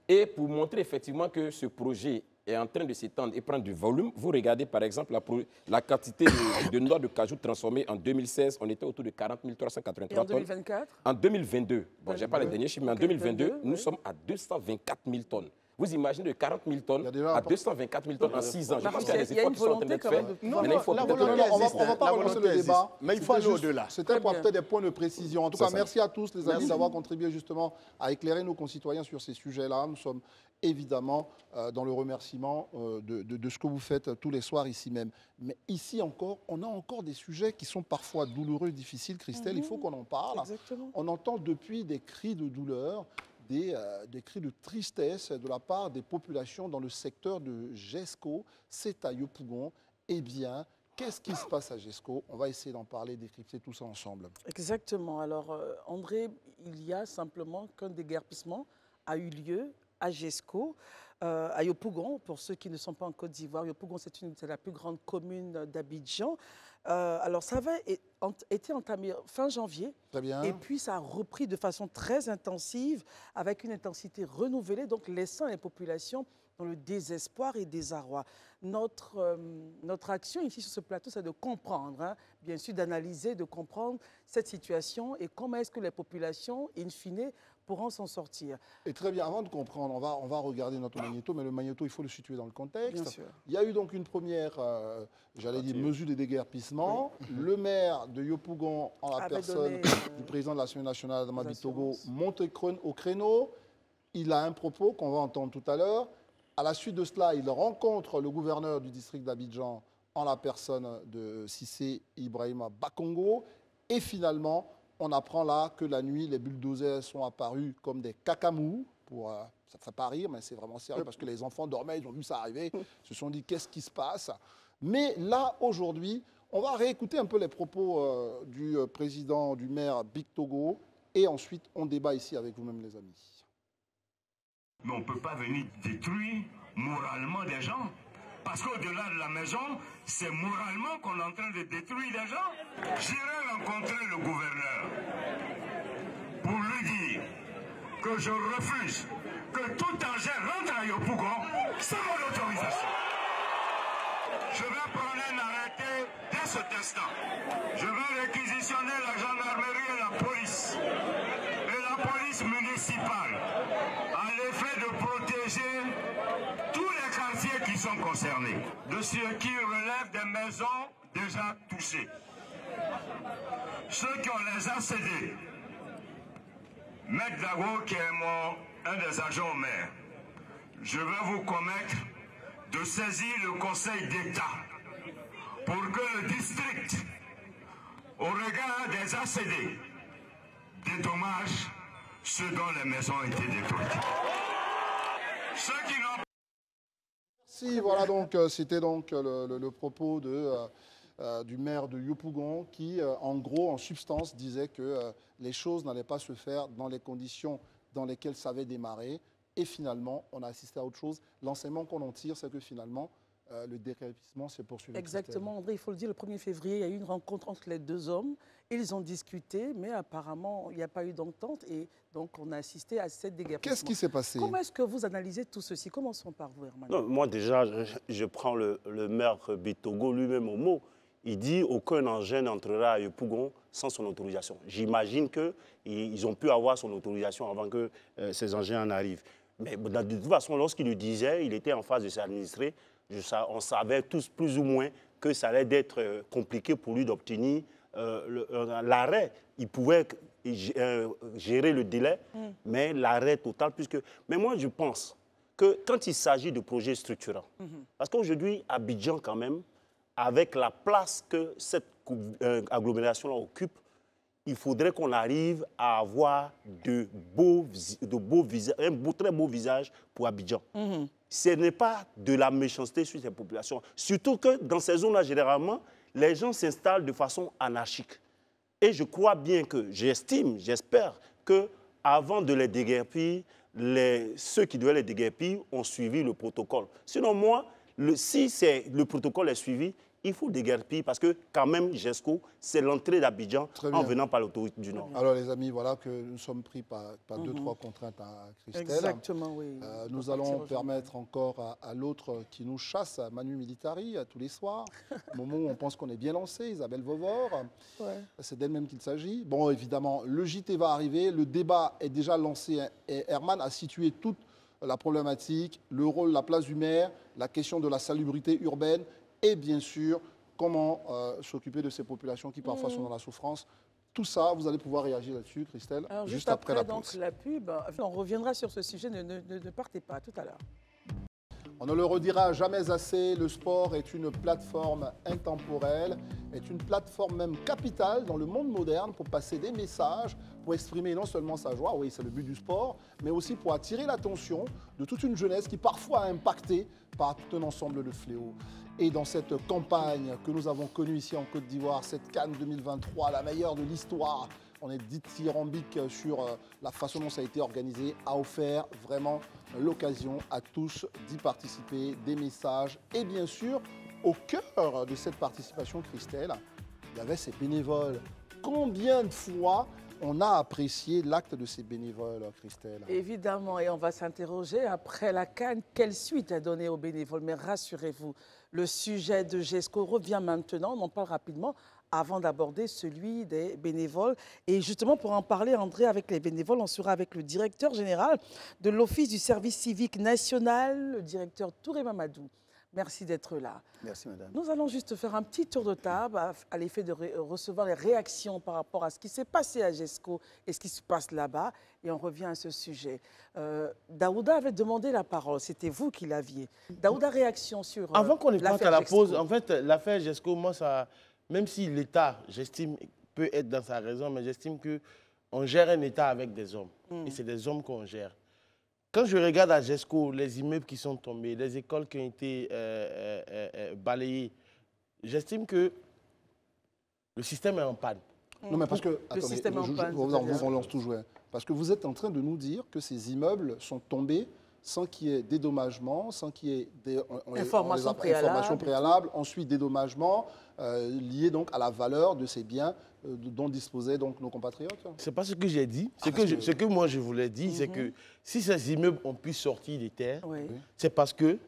F: Et pour montrer effectivement que ce projet est en train de s'étendre et prendre du volume, vous regardez par exemple la quantité de noix de cajou transformées en 2016, on était autour de 40 383 tonnes.
B: Et en 2024 ?
F: En 2022, bon, je n'ai pas les derniers chiffres, mais en 2022, nous sommes à 224 000 tonnes. Vous imaginez de 40 000 tonnes à 224 000 tonnes en 6 ans. Je pense qu'il y a des efforts qui sont en train d'être faits.
D: Non,
F: mais il faut
D: la
F: peut-être
D: volonté
A: on
D: existe,
A: ne va pas relancer le débat.
D: Mais il faut aller au-delà.
A: C'était pour peut-être des points de précision. En tout cas,
F: ça.
A: merci à tous, les amis, d'avoir contribué justement à éclairer nos concitoyens sur ces sujets-là. Nous sommes évidemment dans le remerciement de ce que vous faites tous les soirs ici même. Mais ici encore, on a encore des sujets qui sont parfois douloureux, difficiles. Christelle, il faut qu'on en parle.
B: Exactement.
A: On entend depuis des cris de douleur, des cris de tristesse de la part des populations dans le secteur de GESCO, c'est à Yopougon. Eh bien, qu'est-ce qui se passe à GESCO? On va essayer d'en parler, décrypter tout ça ensemble.
B: Exactement. Alors, André, il y a simplement qu'un déguerpissement a eu lieu à GESCO, à Yopougon. Pour ceux qui ne sont pas en Côte d'Ivoire, Yopougon, c'est la plus grande commune d'Abidjan. Alors, ça avait été entamé fin janvier.
A: Très bien.
B: Et puis, ça a repris de façon très intensive, avec une intensité renouvelée, donc laissant les populations dans le désespoir et désarroi. Notre action ici sur ce plateau, c'est de comprendre, bien sûr, d'analyser, de comprendre cette situation et comment est-ce que les populations, in fine, pourront s'en sortir.
A: Et très bien, avant de comprendre, on va regarder notre magnéto, mais le magnéto, il faut le situer dans le contexte.
B: Bien sûr.
A: Il y a eu donc une première, j'allais dire, mesure de déguerpissement. Oui. Le maire de Yopougon, en la personne du président de l'Assemblée nationale, Adama Bitogo, monte au créneau. Il a un propos qu'on va entendre tout à l'heure. À la suite de cela, il rencontre le gouverneur du district d'Abidjan en la personne de Cissé Ibrahima Bakongo. Et finalement, on apprend là que la nuit, les bulldozers sont apparus comme des cacamous. Ça ne fait pas rire, mais c'est vraiment sérieux parce que les enfants dormaient, ils ont vu ça arriver. Ils se sont dit, qu'est-ce qui se passe? Mais là, aujourd'hui, on va réécouter un peu les propos du président, du maire Bictogo. Et ensuite, on débat ici avec vous-même, les amis.
H: Mais on ne peut pas venir détruire moralement des gens. Parce qu'au-delà de la maison, c'est moralement qu'on est en train de détruire des gens. J'irai rencontrer le gouverneur pour lui dire que je refuse que tout engin rentre à Yopougon sans mon autorisation. Je vais prendre un arrêté dès cet instant. Je vais réquisitionner la gendarmerie et la police. Et la police municipale à l'effet de protéger tous les quartiers qui sont concernés, de ceux qui relèvent des maisons déjà touchées. Ceux qui ont les a cédés. Maître Dago, qui est un des agents au maire, je vais vous commettre de saisir le Conseil d'État pour que le district, au regard des ACD, dédommage ceux dont les maisons ont été détruites. Ceux qui n'ont
A: Si, voilà, donc c'était donc le propos du maire de Yopougon qui, en gros, en substance, disait que les choses n'allaient pas se faire dans les conditions dans lesquelles ça avait démarré. Et finalement, on a assisté à autre chose. L'enseignement qu'on en tire, c'est que finalement, le déguerpissement s'est poursuivi.
B: Exactement, André, il faut le dire, le 1er février, il y a eu une rencontre entre les deux hommes. Ils ont discuté, mais apparemment, il n'y a pas eu d'entente. Et donc, on a assisté à cette déguerpissement.
A: Qu'est-ce qui s'est passé?
B: Comment est-ce que vous analysez tout ceci? Commençons par vous, Herman.
E: Non, moi, déjà, je prends le maire Bitogo lui-même au mot. Il dit aucun engin n'entrera à Yopougon sans son autorisation. J'imagine qu'ils ont pu avoir son autorisation avant que ces engins en arrivent. Mais de toute façon, lorsqu'il le disait, il était en phase de s'administrer. On savait tous plus ou moins que ça allait être compliqué pour lui d'obtenir l'arrêt. Il pouvait gérer le délai, mais l'arrêt total, Mais moi, je pense que quand il s'agit de projets structurants, parce qu'aujourd'hui, Abidjan, quand même, avec la place que cette agglomération-là occupe, il faudrait qu'on arrive à avoir très beau visage pour Abidjan. Ce n'est pas de la méchanceté sur ces populations. Surtout que dans ces zones-là, généralement, les gens s'installent de façon anarchique. Et je crois bien que, j'espère qu'avant de les déguerpir, ceux qui devaient les déguerpir ont suivi le protocole. Sinon, moi, si le protocole est suivi, il faut déguerpir parce que quand même, GESCO, c'est l'entrée d'Abidjan en venant par l'autoroute du Nord.
A: Alors les amis, voilà que nous sommes pris par 2-3 contraintes à Christelle.
B: Exactement, oui.
A: Nous allons permettre encore à l'autre qui nous chasse, à Manu Militari, tous les soirs. Au moment où on pense qu'on est bien lancé, Isabelle Vauvor. Ouais. C'est d'elle-même qu'il s'agit. Bon, évidemment, le JT va arriver, le débat est déjà lancé et Herman a situé toute la problématique, le rôle, la place du maire, la question de la salubrité urbaine, et bien sûr, comment s'occuper de ces populations qui parfois sont dans la souffrance. Tout ça, vous allez pouvoir réagir là-dessus, Christelle, juste après la pub.
B: Donc, la pub, on reviendra sur ce sujet, ne partez pas, tout à l'heure.
A: On ne le redira jamais assez, le sport est une plateforme intemporelle, est une plateforme même capitale dans le monde moderne pour passer des messages, pour exprimer non seulement sa joie, oui c'est le but du sport, mais aussi pour attirer l'attention de toute une jeunesse qui parfois est impactée par tout un ensemble de fléaux. Et dans cette campagne que nous avons connue ici en Côte d'Ivoire, cette CAN 2023, la meilleure de l'histoire, on est dithyrambique sur la façon dont ça a été organisé, a offert vraiment l'occasion à tous d'y participer, des messages. Et bien sûr, au cœur de cette participation, Christelle, il y avait ces bénévoles. Combien de fois on a apprécié l'acte de ces bénévoles, Christelle?
B: Évidemment, et on va s'interroger après la CAN, quelle suite est donnée aux bénévoles? Mais rassurez-vous, le sujet de GESCO revient maintenant, on en parle rapidement, avant d'aborder celui des bénévoles. Et justement, pour en parler, André, avec les bénévoles, on sera avec le directeur général de l'Office du service civique national, le directeur Touré Mamadou. Merci d'être là.
I: Merci, madame.
B: Nous allons juste faire un petit tour de table à l'effet de recevoir les réactions par rapport à ce qui s'est passé à GESCO et ce qui se passe là-bas. Et on revient à ce sujet. Daouda avait demandé la parole. C'était vous qui l'aviez. Daouda, réaction sur
C: avant qu'on ne parte à la pause,
B: GESCO.
C: en fait, l'affaire GESCO, moi, ça, même si l'État, j'estime, peut être dans sa raison, mais j'estime qu'on gère un État avec des hommes. Et c'est des hommes qu'on gère. Quand je regarde à GESCO, les immeubles qui sont tombés, les écoles qui ont été balayées, j'estime que le système est en panne.
A: Non, mais parce que,
B: le système est en panne.
A: On lance tout jouer. Parce que vous êtes en train de nous dire que ces immeubles sont tombés sans qu'il y ait dédommagement, sans qu'il y ait des
B: informations
A: préalables, ensuite dédommagement liés donc à la valeur de ces biens dont disposaient donc nos compatriotes.
C: C'est pas ce que j'ai dit. Ce que moi je voulais dire, c'est que si ces immeubles ont pu sortir des terres, c'est parce que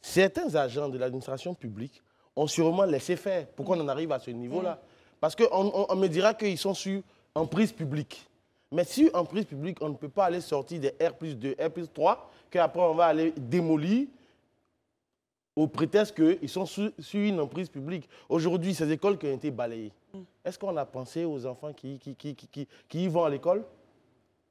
C: certains agents de l'administration publique ont sûrement laissé faire. Pourquoi on en arrive à ce niveau-là? Parce qu'on me dira qu'ils sont sur emprise publique. Mais si en prise publique, on ne peut pas aller sortir des R+2, R+3, qu'après on va aller démolir au prétexte qu'ils sont sur une emprise publique. Aujourd'hui, ces écoles qui ont été balayées, est-ce qu'on a pensé aux enfants qui y vont à l'école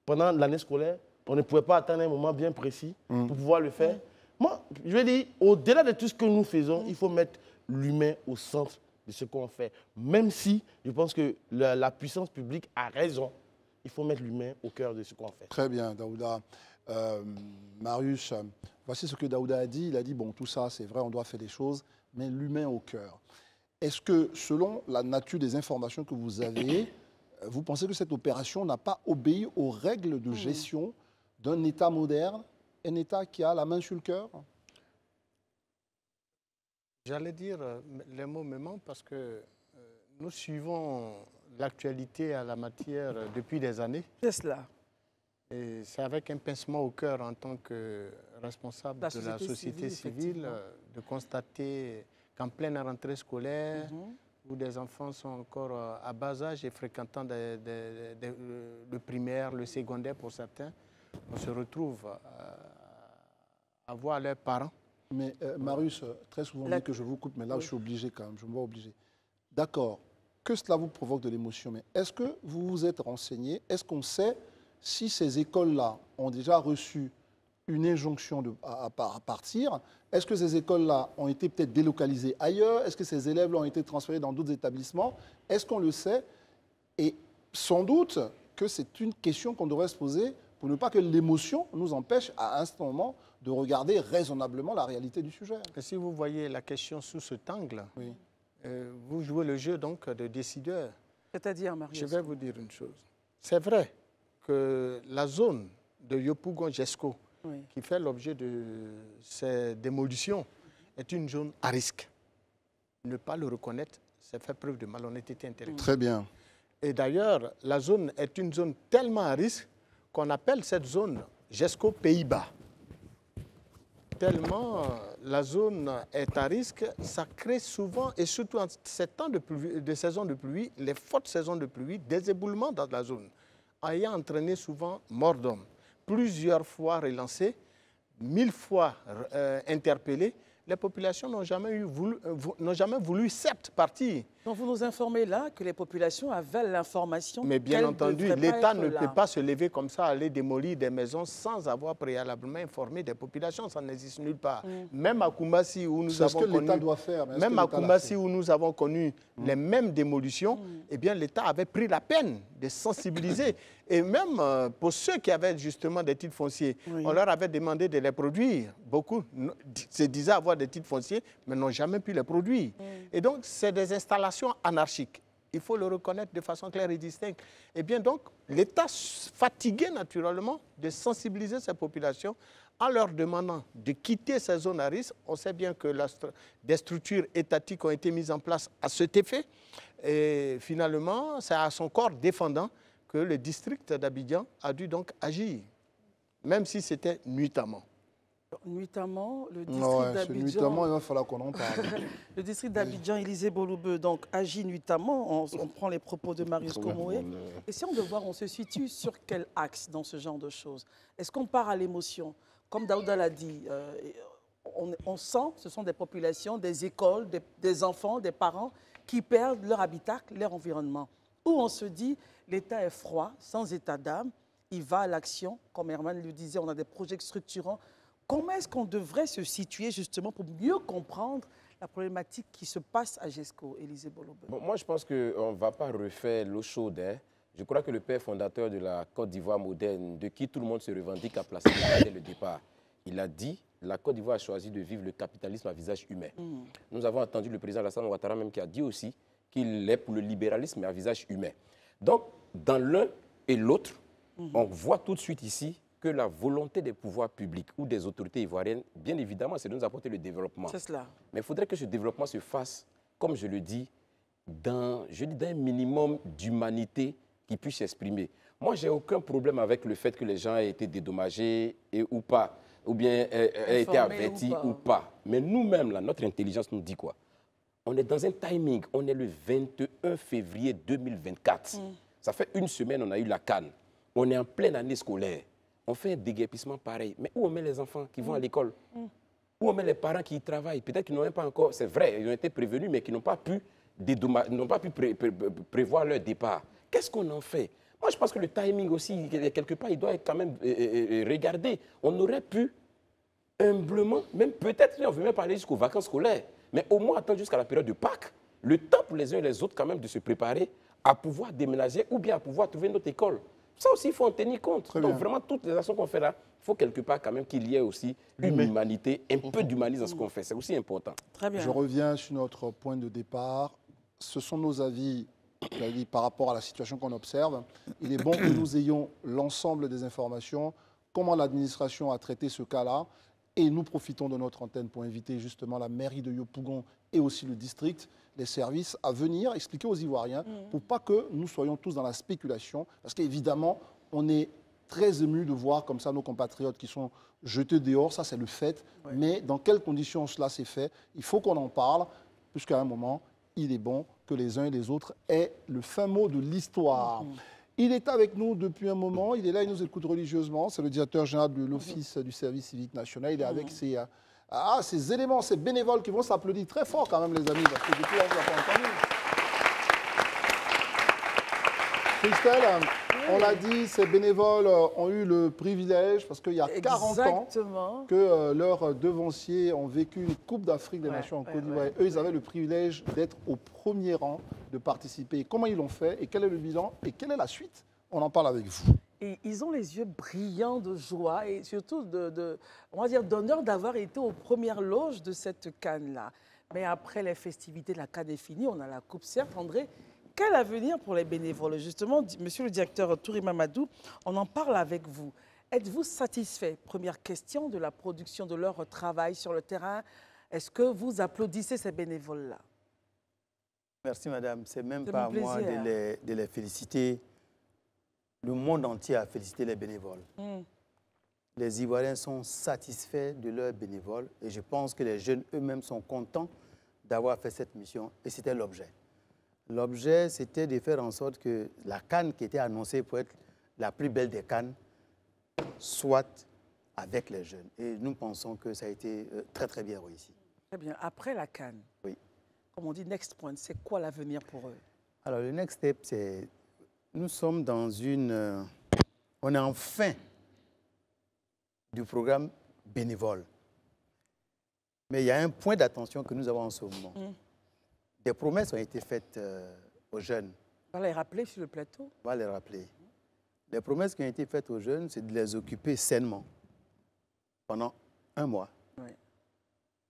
C: pendant l'année scolaire? On ne pouvait pas attendre un moment bien précis pour pouvoir le faire. Moi, je vais dire, au-delà de tout ce que nous faisons, il faut mettre l'humain au centre de ce qu'on fait. Même si je pense que la puissance publique a raison. Il faut mettre l'humain au cœur de ce qu'on fait.
A: Très bien, Daouda. Marius, voici ce que Daouda a dit. Il a dit, bon, tout ça, c'est vrai, on doit faire des choses, mais l'humain au cœur. Est-ce que, selon la nature des informations que vous avez, vous pensez que cette opération n'a pas obéi aux règles de gestion d'un État moderne, un État qui a la main sur le cœur?
D: J'allais dire les mots me manquent parce que nous suivons l'actualité à la matière depuis des années.
B: C'est cela.
D: Et c'est avec un pincement au cœur en tant que responsable de la société civile de constater qu'en pleine rentrée scolaire, où des enfants sont encore à bas âge et fréquentant le primaire, le secondaire pour certains, on se retrouve à voir leurs parents.
A: Mais Marius, très souvent on dit que je vous coupe, mais là je suis obligé quand même, je me vois obligé. D'accord, que cela vous provoque de l'émotion, mais est-ce que vous vous êtes renseigné? Est-ce qu'on sait si ces écoles-là ont déjà reçu une injonction à partir. Est-ce que ces écoles-là ont été peut-être délocalisées ailleurs? Est-ce que ces élèves-là ont été transférés dans d'autres établissements? Est-ce qu'on le sait? Et sans doute que c'est une question qu'on devrait se poser pour ne pas que l'émotion nous empêche à un certain moment de regarder raisonnablement la réalité du sujet.
D: Et si vous voyez la question sous cet angle,
A: oui.
D: Vous jouez le jeu donc de décideur.
B: C'est-à-dire, Marius?
D: Je vais vous dire une chose. C'est vrai que la zone de Yopougon-Jesco, oui, qui fait l'objet de ces démolitions, est une zone à risque. Ne pas le reconnaître, c'est faire preuve de malhonnêteté intellectuelle.
A: Très bien.
D: Et d'ailleurs, la zone est une zone tellement à risque qu'on appelle cette zone Jesco Pays-Bas. Tellement la zone est à risque, ça crée souvent, et surtout en ces temps de saison de pluie, les fortes saisons de pluie, des éboulements dans la zone, ayant entraîné souvent mort d'hommes. Plusieurs fois relancés, 1000 fois interpellés, les populations n'ont jamais voulu certes partir.
B: Donc vous nous informez là que les populations avaient l'information.
D: Mais bien entendu, l'État ne peut pas se lever comme ça, aller démolir des maisons sans avoir préalablement informé des populations. Ça n'existe nulle part. Même à Koumassi, où nous avons connu, même à Koumassi, où nous avons connu les mêmes démolitions, eh bien l'État avait pris la peine de sensibiliser. Et même pour ceux qui avaient justement des titres fonciers, on leur avait demandé de les produire. Beaucoup se disaient avoir des titres fonciers, mais n'ont jamais pu les produire. Et donc, c'est des installations anarchiques. Il faut le reconnaître de façon claire et distincte. Et bien donc, l'État fatigué naturellement de sensibiliser ces populations en leur demandant de quitter ces zones à risque. On sait bien que des structures étatiques ont été mises en place à cet effet. Et finalement, c'est à son corps défendant que le district d'Abidjan a dû donc agir, même si c'était nuitamment.
B: Nuitamment, le district d'Abidjan...
A: Nuitamment, il va falloir qu'on en parle.
B: Le district d'Abidjan, Élisée Boloubeu, donc agit nuitamment. On prend les propos de Marius Komoé. Et si on veut voir, on se situe sur quel axe dans ce genre de choses? Est-ce qu'on part à l'émotion? Comme Daouda l'a dit, on sent, ce sont des populations, des écoles, des enfants, des parents qui perdent leur habitat, leur environnement. Ou on se dit, l'État est froid, sans état d'âme, il va à l'action. Comme Herman le disait, on a des projets structurants. Comment est-ce qu'on devrait se situer justement pour mieux comprendre la problématique qui se passe à Jesco, Élisée Boloubeu?
F: Bon, moi, je pense qu'on ne va pas refaire l'eau chaude. Je crois que le père fondateur de la Côte d'Ivoire moderne, de qui tout le monde se revendique, a placé dès le départ. Il a dit la Côte d'Ivoire a choisi de vivre le capitalisme à visage humain. Nous avons entendu le président Alassane Ouattara même qui a dit aussi qu'il est pour le libéralisme à visage humain. Donc, dans l'un et l'autre, on voit tout de suite ici que la volonté des pouvoirs publics ou des autorités ivoiriennes, bien évidemment, c'est de nous apporter le développement.
B: C'est cela.
F: Mais il faudrait que ce développement se fasse, comme je le dis, dans un minimum d'humanité qui puisse s'exprimer. Moi, je n'ai aucun problème avec le fait que les gens aient été dédommagés ou pas, ou bien aient été avertis ou pas. Mais nous-mêmes, là, notre intelligence nous dit quoi? On est dans un timing, on est le 21 février 2024. Ça fait une semaine, on a eu la CAN. On est en pleine année scolaire. On fait un déguerpissement pareil. Mais où on met les enfants qui vont à l'école? Où on met les parents qui y travaillent? Peut-être qu'ils n'ont même pas encore, c'est vrai, ils ont été prévenus, mais qui n'ont pas pu, prévoir leur départ. Qu'est-ce qu'on en fait? Moi, je pense que le timing aussi, quelque part, il doit être quand même regardé. On aurait pu, humblement, même peut-être, on ne veut même pas aller jusqu'aux vacances scolaires, mais au moins attendre jusqu'à la période de Pâques, le temps pour les uns et les autres quand même de se préparer à pouvoir déménager ou bien à pouvoir trouver une autre école. Ça aussi, il faut en tenir compte. Donc vraiment, toutes les actions qu'on fait là, il faut quelque part quand même qu'il y ait aussi une humanité, un peu d'humanisme dans ce qu'on fait. C'est aussi important.
B: Très bien.
A: Je reviens sur notre point de départ. Ce sont nos avis par rapport à la situation qu'on observe. Il est bon que nous ayons l'ensemble des informations, comment l'administration a traité ce cas-là. Et nous profitons de notre antenne pour inviter justement la mairie de Yopougon et aussi le district, les services à venir expliquer aux Ivoiriens pour pas que nous soyons tous dans la spéculation. Parce qu'évidemment, on est très ému de voir comme ça nos compatriotes qui sont jetés dehors, ça c'est le fait. Ouais. Mais dans quelles conditions cela s'est fait? Il faut qu'on en parle, puisqu'à un moment, il est bon que les uns et les autres aient le fin mot de l'histoire. Il est avec nous depuis un moment, il est là, il nous écoute religieusement. C'est le directeur général de l'Office du service civique national. Il est avec ces éléments, ces bénévoles qui vont s'applaudir très fort quand même, les amis, parce que depuis là, on ne l'a pas entendu. Christelle, On l'a dit, ces bénévoles ont eu le privilège, parce qu'il y a 40 ans que leurs devanciers ont vécu une Coupe d'Afrique des Nations en Côte d'Ivoire. Eux, ils avaient le privilège d'être au premier rang, de participer. Comment ils l'ont fait et quel est le bilan et quelle est la suite? On en parle avec vous.
B: Et ils ont les yeux brillants de joie et surtout on va dire, d'honneur d'avoir été aux premières loges de cette CAN-là. Mais après les festivités de la CAN est finie, on a la Coupe, certes. André, quel avenir pour les bénévoles? Justement, monsieur le directeur Touri Mamadou, on en parle avec vous. Êtes-vous satisfait, première question, de la production de leur travail sur le terrain? Est-ce que vous applaudissez ces bénévoles-là?
I: Merci madame, c'est même pas à moi de les féliciter. Le monde entier a félicité les bénévoles. Les Ivoiriens sont satisfaits de leurs bénévoles et je pense que les jeunes eux-mêmes sont contents d'avoir fait cette mission et c'était l'objet. L'objet, c'était de faire en sorte que la CAN qui était annoncée pour être la plus belle des CAN soit avec les jeunes. Et nous pensons que ça a été très très bien réussi.
B: Très bien. Après la CAN, comme on dit, next point, c'est quoi l'avenir pour eux? Alors
I: le next step, c'est... Nous sommes dans une... on est en fin du programme bénévole. Mais il y a un point d'attention que nous avons en ce moment. Des promesses ont été faites aux jeunes.
B: On va les rappeler sur le plateau?
I: On va les rappeler. Les promesses qui ont été faites aux jeunes, c'est de les occuper sainement pendant 1 mois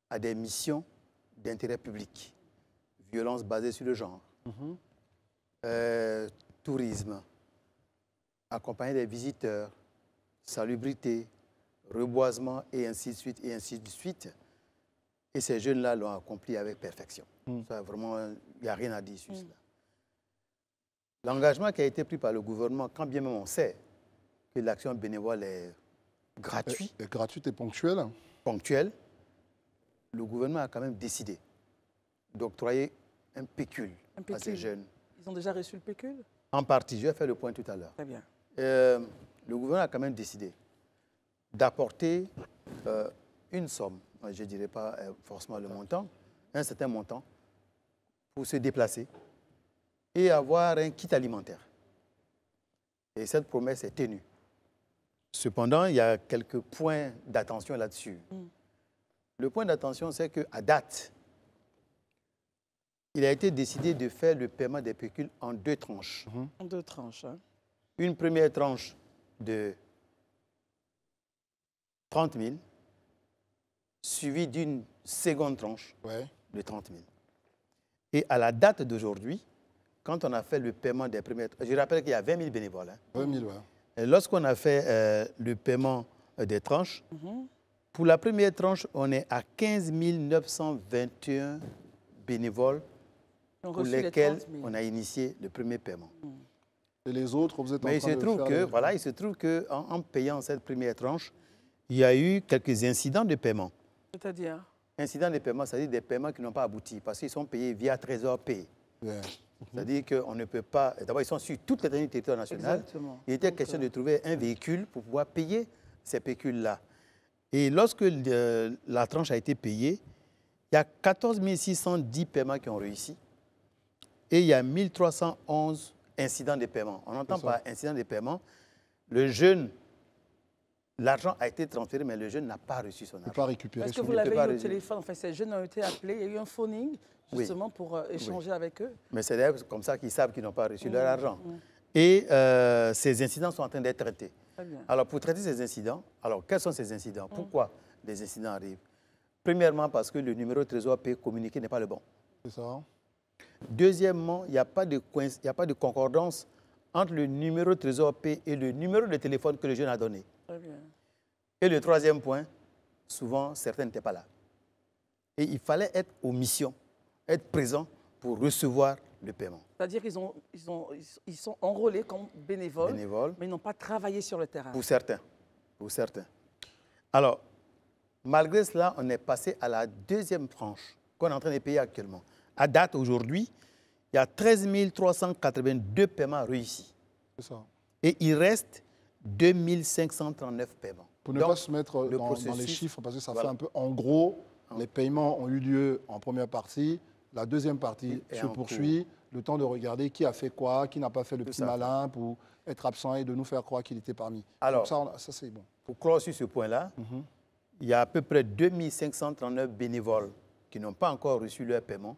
I: à des missions d'intérêt public. Violence basée sur le genre. Tourisme, accompagner des visiteurs, salubrité, reboisement et ainsi de suite et ainsi de suite. Et ces jeunes-là l'ont accompli avec perfection. Ça, vraiment, il n'y a rien à dire sur cela. L'engagement qui a été pris par le gouvernement, quand bien même on sait que l'action bénévole est gratuite.
A: Gratuite et ponctuelle.
I: Ponctuelle. Le gouvernement a quand même décidé d'octroyer un pécule à ces jeunes.
B: Ils ont déjà reçu le pécule?
I: En partie, je vais faire le point tout à l'heure.
B: Très bien.
I: Le gouvernement a quand même décidé d'apporter une somme, je ne dirais pas forcément le montant, un certain montant, pour se déplacer et avoir un kit alimentaire. Et cette promesse est tenue. Cependant, il y a quelques points d'attention là-dessus. Le point d'attention, c'est qu'à date, il a été décidé de faire le paiement des pécules en 2 tranches.
B: En 2 tranches.
I: Une première tranche de 30 000, suivie d'une seconde tranche de 30 000. Et à la date d'aujourd'hui, quand on a fait le paiement des premières... Je rappelle qu'il y a 20 000 bénévoles.
A: 20 000,
I: lorsqu'on a fait le paiement des tranches, pour la première tranche, on est à 15 921 bénévoles pour lesquels on a initié le premier paiement.
A: Et les autres, vous êtes en train de faire...
I: Mais il se trouve qu'en payant cette première tranche, il y a eu quelques incidents de paiement.
B: C'est-à-dire?
I: Incidents de paiement, c'est-à-dire des paiements qui n'ont pas abouti parce qu'ils sont payés via Trésor Pay. C'est-à-dire qu'on ne peut pas... D'abord, ils sont sur toute l'étendue du territoire national.
B: Exactement.
I: Il était question de trouver un véhicule pour pouvoir payer ces pécules-là. Et lorsque la tranche a été payée, il y a 14 610 paiements qui ont réussi. Et il y a 1311 incidents de paiement. On entend par incident de paiement, le jeune, l'argent a été transféré, mais le jeune n'a pas reçu son argent.
A: Il ne peut pas récupérer.
B: Parce que vous l'avez eu au téléphone, enfin, ces jeunes ont été appelés, il y a eu un phoning, justement, pour échanger avec eux.
I: Mais c'est d'ailleurs comme ça qu'ils savent qu'ils n'ont pas reçu leur argent. Et ces incidents sont en train d'être traités. Alors, pour traiter ces incidents, alors quels sont ces incidents? Pourquoi les incidents arrivent? Premièrement, parce que le numéro de Trésor Pay communiqué n'est pas le bon.
A: C'est ça.
I: Deuxièmement, il n'y a pas de concordance entre le numéro de Trésor Pay et le numéro de téléphone que le jeune a donné.
B: Très bien.
I: Et le troisième point, souvent, certains n'étaient pas là. Et il fallait être aux missions, être présent pour recevoir le paiement.
B: C'est-à-dire qu'ils sont enrôlés comme bénévoles, mais ils n'ont pas travaillé sur le terrain.
I: Pour certains. Alors, malgré cela, on est passé à la deuxième tranche qu'on est en train de payer actuellement. À date, aujourd'hui, il y a 13 382 paiements réussis.
A: C'est ça.
I: Et il reste 2 539 paiements.
A: Pour ne pas se mettre dans les chiffres, parce que ça fait un peu... En gros, les paiements ont eu lieu en première partie. La deuxième partie se poursuit. Le temps de regarder qui a fait quoi, qui n'a pas fait le petit malin. être absent et de nous faire croire qu'il était parmi.
I: Alors,
A: donc ça c'est bon.
I: Pour clore sur ce point-là, il y a à peu près 2539 bénévoles qui n'ont pas encore reçu leur paiement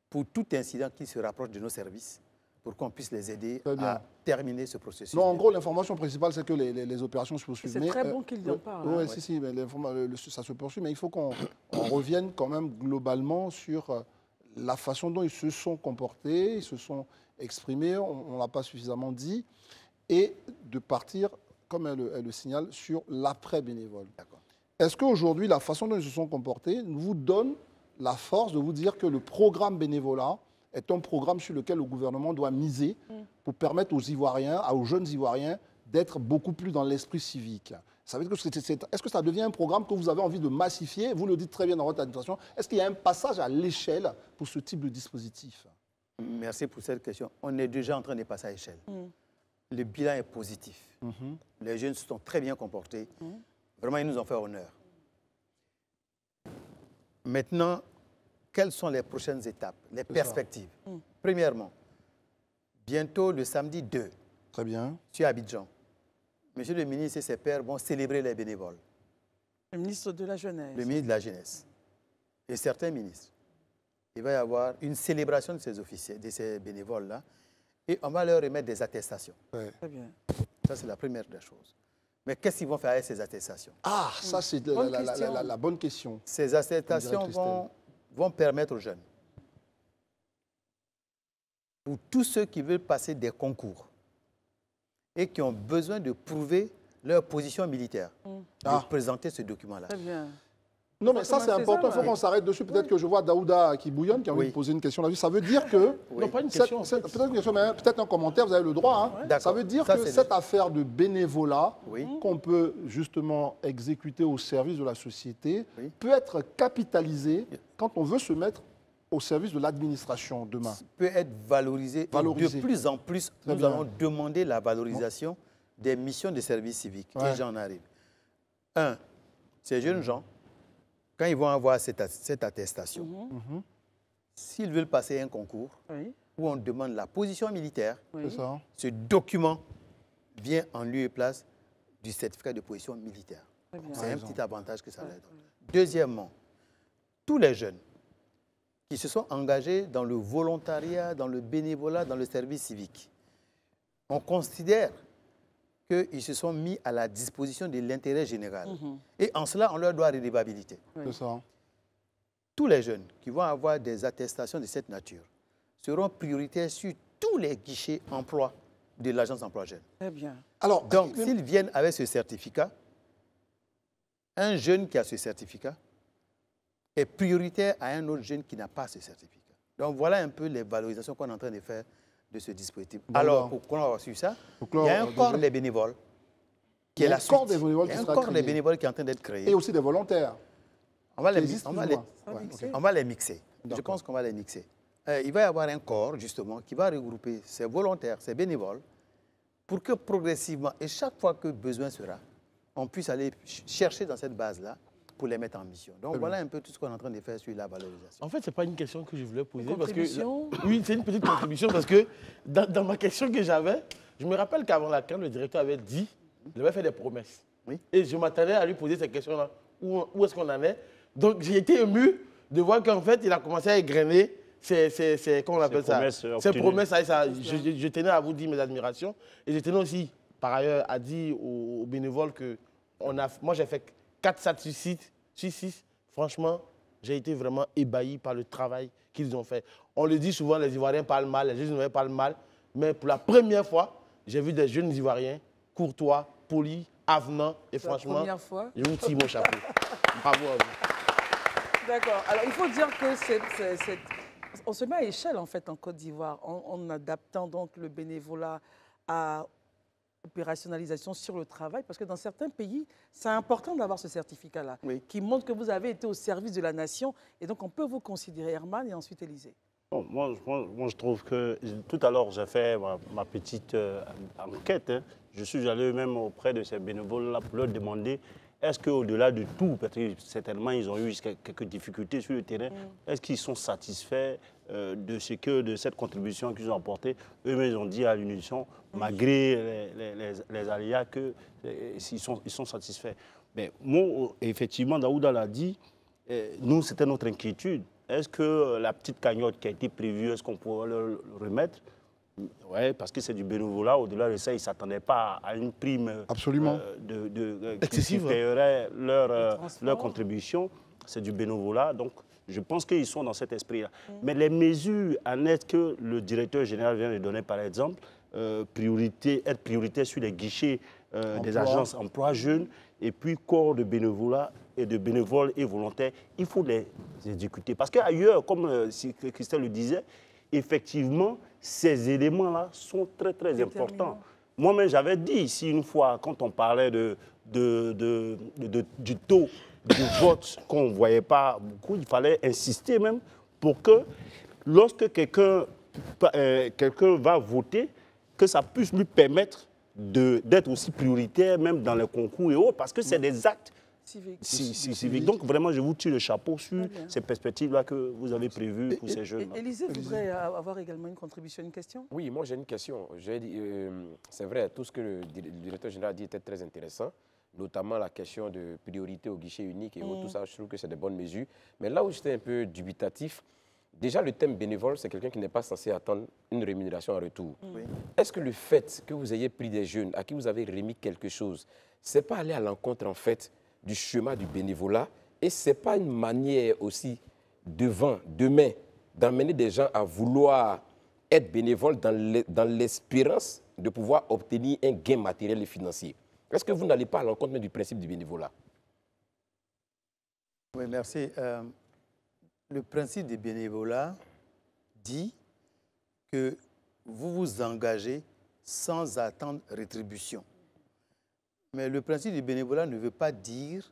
I: pour tout incident qui se rapproche de nos services, pour qu'on puisse les aider à terminer ce processus.
A: Non, en gros, l'information principale, c'est que les opérations se poursuivent.
B: C'est très bon qu'il en parle.
A: Oui, si, mais ça se poursuit, mais il faut qu'on revienne quand même globalement sur la façon dont ils se sont comportés, ils se sont exprimés, on ne l'a pas suffisamment dit, et de partir, comme elle le signale, sur l'après-bénévole. Est-ce qu'aujourd'hui, la façon dont ils se sont comportés vous donne la force de vous dire que le programme bénévolat est un programme sur lequel le gouvernement doit miser pour permettre aux Ivoiriens, aux jeunes Ivoiriens, d'être beaucoup plus dans l'esprit civique? Ça veut dire que est-ce que ça devient un programme que vous avez envie de massifier? Vous le dites très bien dans votre administration. Est-ce qu'il y a un passage à l'échelle pour ce type de dispositif?
I: Merci pour cette question. On est déjà en train de passer à l'échelle. Le bilan est positif. Les jeunes se sont très bien comportés. Vraiment, ils nous ont fait honneur. Maintenant, quelles sont les prochaines étapes, les perspectives? Premièrement, bientôt le samedi 2,
A: très bien,
I: sur Abidjan, Monsieur le ministre et ses pairs vont célébrer les bénévoles.
B: Le ministre de la Jeunesse.
I: Le ministre de la Jeunesse. Et certains ministres. Il va y avoir une célébration de ces officiers, de ces bénévoles-là, et on va leur remettre des attestations.
B: Très bien.
I: Ça, c'est la première des choses. Mais qu'est-ce qu'ils vont faire avec ces attestations?
A: Ah, ça, c'est la bonne question.
I: Ces attestations vont permettre aux jeunes, pour tous ceux qui veulent passer des concours et qui ont besoin de prouver leur position militaire, de présenter ce document-là.
B: Très bien.
A: Non, mais ça, c'est important. Il faut qu'on s'arrête dessus. Peut-être que je vois Daouda qui bouillonne, qui a envie de poser une question là-dessus. Ça veut dire que...
C: Non, pas une question.
A: Peut-être une question, mais peut-être un commentaire, vous avez le droit. Hein. Ça veut dire que cette affaire de bénévolat, qu'on peut justement exécuter au service de la société, peut être capitalisée quand on veut se mettre au service de l'administration demain.
I: Peut être valorisé. De plus en plus, nous allons demander la valorisation des missions de service civique. Et j'en arrive. Un, ces jeunes gens, quand ils vont avoir cette attestation, s'ils veulent passer un concours où on demande la position militaire, ce document vient en lieu et place du certificat de position militaire. C'est un petit avantage que ça leur donne. Deuxièmement, tous les jeunes qui se sont engagés dans le volontariat, dans le bénévolat, dans le service civique, on considère qu'ils se sont mis à la disposition de l'intérêt général. Et en cela, on leur doit redevabilité. Tous les jeunes qui vont avoir des attestations de cette nature seront prioritaires sur tous les guichets emploi de l'Agence emploi jeune.
B: Très bien.
I: Alors, donc, s'ils viennent avec ce certificat, un jeune qui a ce certificat est prioritaire à un autre jeune qui n'a pas ce certificat. Donc, voilà un peu les valorisations qu'on est en train de faire de ce dispositif. Alors, pour qu'on ait su ça, il y a un corps des bénévoles qui est la suite. Il y a un corps des bénévoles qui est en train d'être créé.
A: Et aussi des volontaires.
I: On va les mixer. Je pense qu'on va les mixer. Il va y avoir un corps, justement, qui va regrouper ces volontaires, ces bénévoles, pour que progressivement, et chaque fois que besoin sera, on puisse aller chercher dans cette base-là pour les mettre en mission. Donc voilà un peu tout ce qu'on est en train de faire sur la valorisation.
C: En fait, ce n'est pas une question que je voulais poser. Parce que, oui, c'est une petite contribution parce que dans ma question que j'avais, je me rappelle qu'avant la CAN, le directeur avait dit, il avait fait des promesses. Et je m'attendais à lui poser ces questions-là. Où est-ce qu'on en est? Donc j'ai été ému de voir qu'en fait, il a commencé à égrener comment on appelle ça? Ces promesses. Je tenais à vous dire mes admirations. Et je tenais aussi, par ailleurs, à dire aux bénévoles que moi, j'ai fait 4 satisfaits sur 6. Franchement, j'ai été vraiment ébahi par le travail qu'ils ont fait. On le dit souvent, les Ivoiriens parlent mal, les jeunes Ivoiriens parlent mal. Mais pour la première fois, j'ai vu des jeunes Ivoiriens courtois, polis, avenants. Et franchement, je vous tire mon chapeau. Bravo à vous.
B: D'accord. Alors, il faut dire que on se met à échelle, en fait, en Côte d'Ivoire, en adaptant donc le bénévolat à opérationnalisation sur le travail, parce que dans certains pays, c'est important d'avoir ce certificat-là, qui montre que vous avez été au service de la nation, et donc on peut vous considérer, Herman, et ensuite Élisée.
E: Bon, moi, je trouve que, tout à l'heure, j'ai fait ma petite enquête. Je suis allé même auprès de ces bénévoles-là pour leur demander est-ce qu'au-delà de tout, certainement ils ont eu quelques difficultés sur le terrain, est-ce qu'ils sont satisfaits de cette contribution qu'ils ont apportée? Eux-mêmes ils ont dit à l'unisson, malgré les aléas, qu'ils sont satisfaits. Mais moi, effectivement, Daouda l'a dit, nous, c'était notre inquiétude. Est-ce que la petite cagnotte qui a été prévue, est-ce qu'on pourrait le remettre? Oui, parce que c'est du bénévolat. Au-delà de ça, ils ne s'attendaient pas à une prime qui supérierait leur contribution. C'est du bénévolat. Donc, je pense qu'ils sont dans cet esprit-là. Mais les mesures annexes que le directeur général vient de donner, par exemple, être prioritaire sur les guichets des agences emploi jeunes, et puis corps de bénévolat et de bénévoles et volontaires, il faut les exécuter. Parce qu'ailleurs, comme Christelle le disait, effectivement, ces éléments-là sont très, très importants. Moi-même, j'avais dit ici une fois, quand on parlait du taux de vote qu'on ne voyait pas beaucoup, il fallait insister même pour que, lorsque quelqu'un va voter, que ça puisse lui permettre d'être aussi prioritaire, même dans les concours et autres, parce que c'est des actes civiques. Donc, vraiment, je vous tire le chapeau sur ces perspectives-là que vous avez prévues pour ces jeunes.
B: Élisée voudrait avoir également une contribution, une question? Oui,
F: moi, j'ai une question. C'est vrai, tout ce que le directeur général a dit était très intéressant, notamment la question de priorité au guichet unique et autres, tout ça, je trouve que c'est de bonnes mesures. Mais là où j'étais un peu dubitatif, déjà, le thème bénévole, c'est quelqu'un qui n'est pas censé attendre une rémunération en retour. Est-ce que le fait que vous ayez pris des jeunes à qui vous avez remis quelque chose, ce n'est pas aller à l'encontre, en fait, du chemin du bénévolat, et ce n'est pas une manière aussi, demain, d'amener des gens à vouloir être bénévoles dans l'espérance de pouvoir obtenir un gain matériel et financier? Est-ce que vous n'allez pas à l'encontre du principe du bénévolat?
I: Oui, merci. Le principe du bénévolat dit que vous vous engagez sans attendre rétribution. Mais le principe du bénévolat ne veut pas dire